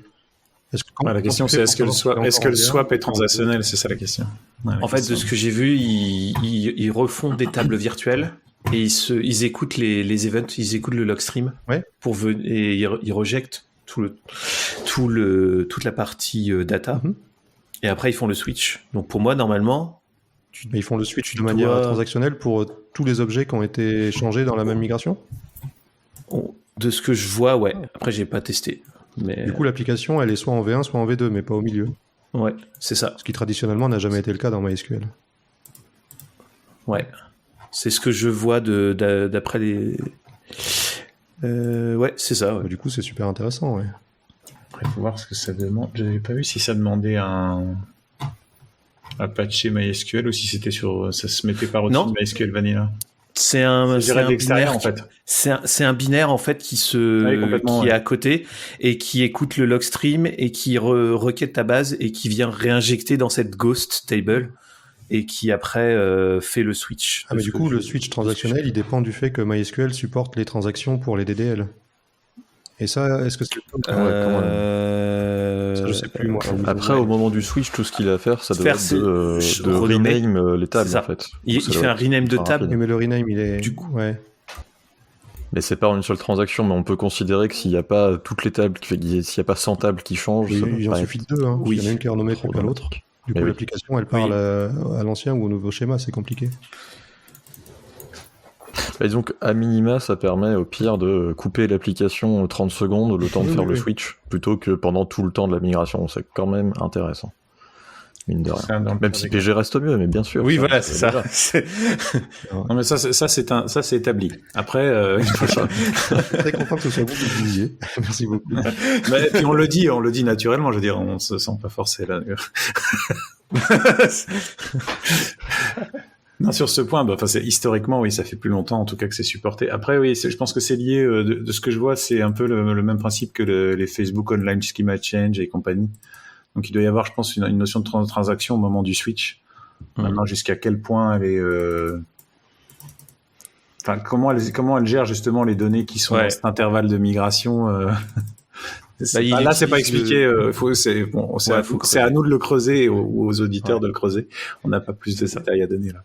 la question c'est est-ce que le swap est transactionnel? C'est ça la question. Ouais, en fait, de ce que j'ai vu, ils refont des tables virtuelles et ils écoutent les events, ils écoutent le logstream et ils rejettent toute la partie data. Et après ils font le switch. Donc pour moi, normalement, ils font le switch de manière transactionnelle pour tous les objets qui ont été changés dans la même migration? De ce que je vois, ouais. Après, j'ai pas testé. Mais... Du coup, l'application, elle est soit en V1, soit en V2, mais pas au milieu. Ouais, c'est ça. Ce qui traditionnellement n'a jamais été le cas dans MySQL. Ouais, c'est ce que je vois d'après les... ouais, c'est ça. Ouais. Du coup, c'est super intéressant, ouais. Après, il faut voir ce que ça demande. J'avais pas vu si ça demandait à patcher MySQL ou si c'était ça se mettait par au-dessus de MySQL Vanilla. C'est un binaire en fait. C'est un binaire en fait qui est à côté et qui écoute le logstream et qui requête ta base et qui vient réinjecter dans cette ghost table et qui après fait le switch. Ah mais du coup le switch transactionnel il dépend du fait que MySQL supporte les transactions pour les DDL. Et ça, est-ce que c'est ça, je sais plus moi. Après, au moment du switch, tout ce qu'il a à faire, ça doit être de rename les tables, en fait. Il fait un rename de table. Mais le rename, il est... Du coup, ouais. Mais c'est pas une seule transaction, mais on peut considérer que s'il n'y a pas toutes les tables, s'il n'y a pas 100 tables qui changent... Il en suffit de 2, hein. Il y en a une qui est renommée plus qu'à l'autre. Du coup, l'application, elle parle à l'ancien ou au nouveau schéma, c'est compliqué. Et donc, à minima, ça permet au pire de couper l'application 30 secondes le temps de faire le switch, plutôt que pendant tout le temps de la migration. C'est quand même intéressant. mine de rien. Enfin, dans le Même cas si des- PG reste mieux, mais bien sûr. Oui, voilà, c'est ça. déjà. Non, mais ça, c'est établi. Après, Très content que ce soit vous qui le disiez. Merci beaucoup. mais puis on le dit naturellement. Je veux dire, on se sent pas forcé là. Non, sur ce point, historiquement, oui, ça fait plus longtemps, en tout cas, que c'est supporté. Après, oui, je pense que c'est lié, de ce que je vois, c'est un peu le même principe que les Facebook Online Schema Change et compagnie. Donc, il doit y avoir, je pense, une notion de transaction au moment du switch. Maintenant, jusqu'à quel point elle est, enfin, comment elle gère justement les données qui sont dans cet intervalle de migration. Là, c'est pas expliqué. C'est à nous de le creuser ou aux auditeurs de le creuser. On n'a pas plus de détails à donner là.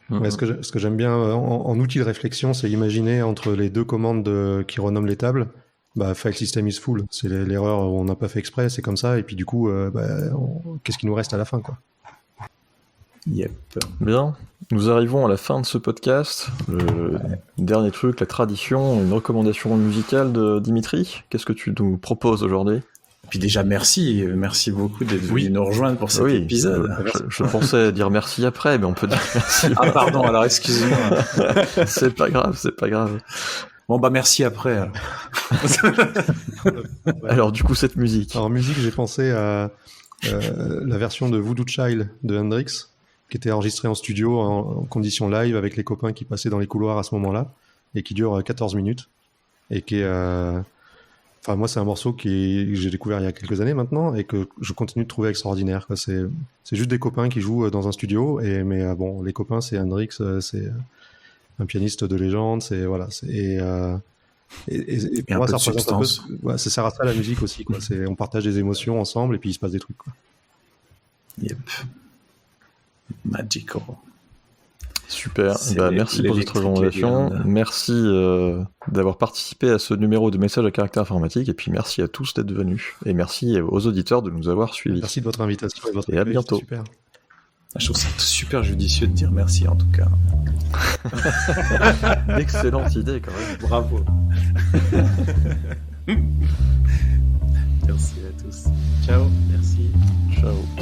Ouais, ce que j'aime bien en outil de réflexion, c'est imaginer entre les deux commandes qui renomment les tables, file system is full. C'est l'erreur où on n'a pas fait exprès, c'est comme ça. Et puis du coup, qu'est-ce qui nous reste à la fin, quoi. Yep. Bien, nous arrivons à la fin de ce podcast. Le dernier truc, la tradition, une recommandation musicale de Dimitri. Qu'est-ce que tu nous proposes aujourd'hui? Puis déjà, merci beaucoup d'être venu nous rejoindre pour cet épisode. Je pensais dire merci après, mais on peut dire merci. Ah pardon, alors excuse-moi. C'est pas grave. Bon merci après. Alors du coup, cette musique. Alors en musique, j'ai pensé à la version de Voodoo Child de Hendrix, qui était enregistrée en studio en conditions live avec les copains qui passaient dans les couloirs à ce moment-là, et qui dure 14 minutes, et qui est... Enfin, moi, c'est un morceau que j'ai découvert il y a quelques années maintenant, et que je continue de trouver extraordinaire, quoi. C'est juste des copains qui jouent dans un studio, mais les copains, c'est Hendrix, c'est un pianiste de légende, et pour moi, ça représente un peu... ça sert à ça la musique aussi, quoi. On partage des émotions ensemble, et puis il se passe des trucs, quoi. Yep. Magical. Super, merci pour cette recommandation, merci d'avoir participé à ce numéro de Messages à caractère informatique, et puis merci à tous d'être venus, et merci aux auditeurs de nous avoir suivis. Merci de votre invitation et à bientôt. Super. Je trouve ça super judicieux de dire merci en tout cas. Excellente idée quand même. Bravo. Merci à tous. Ciao, merci. Ciao.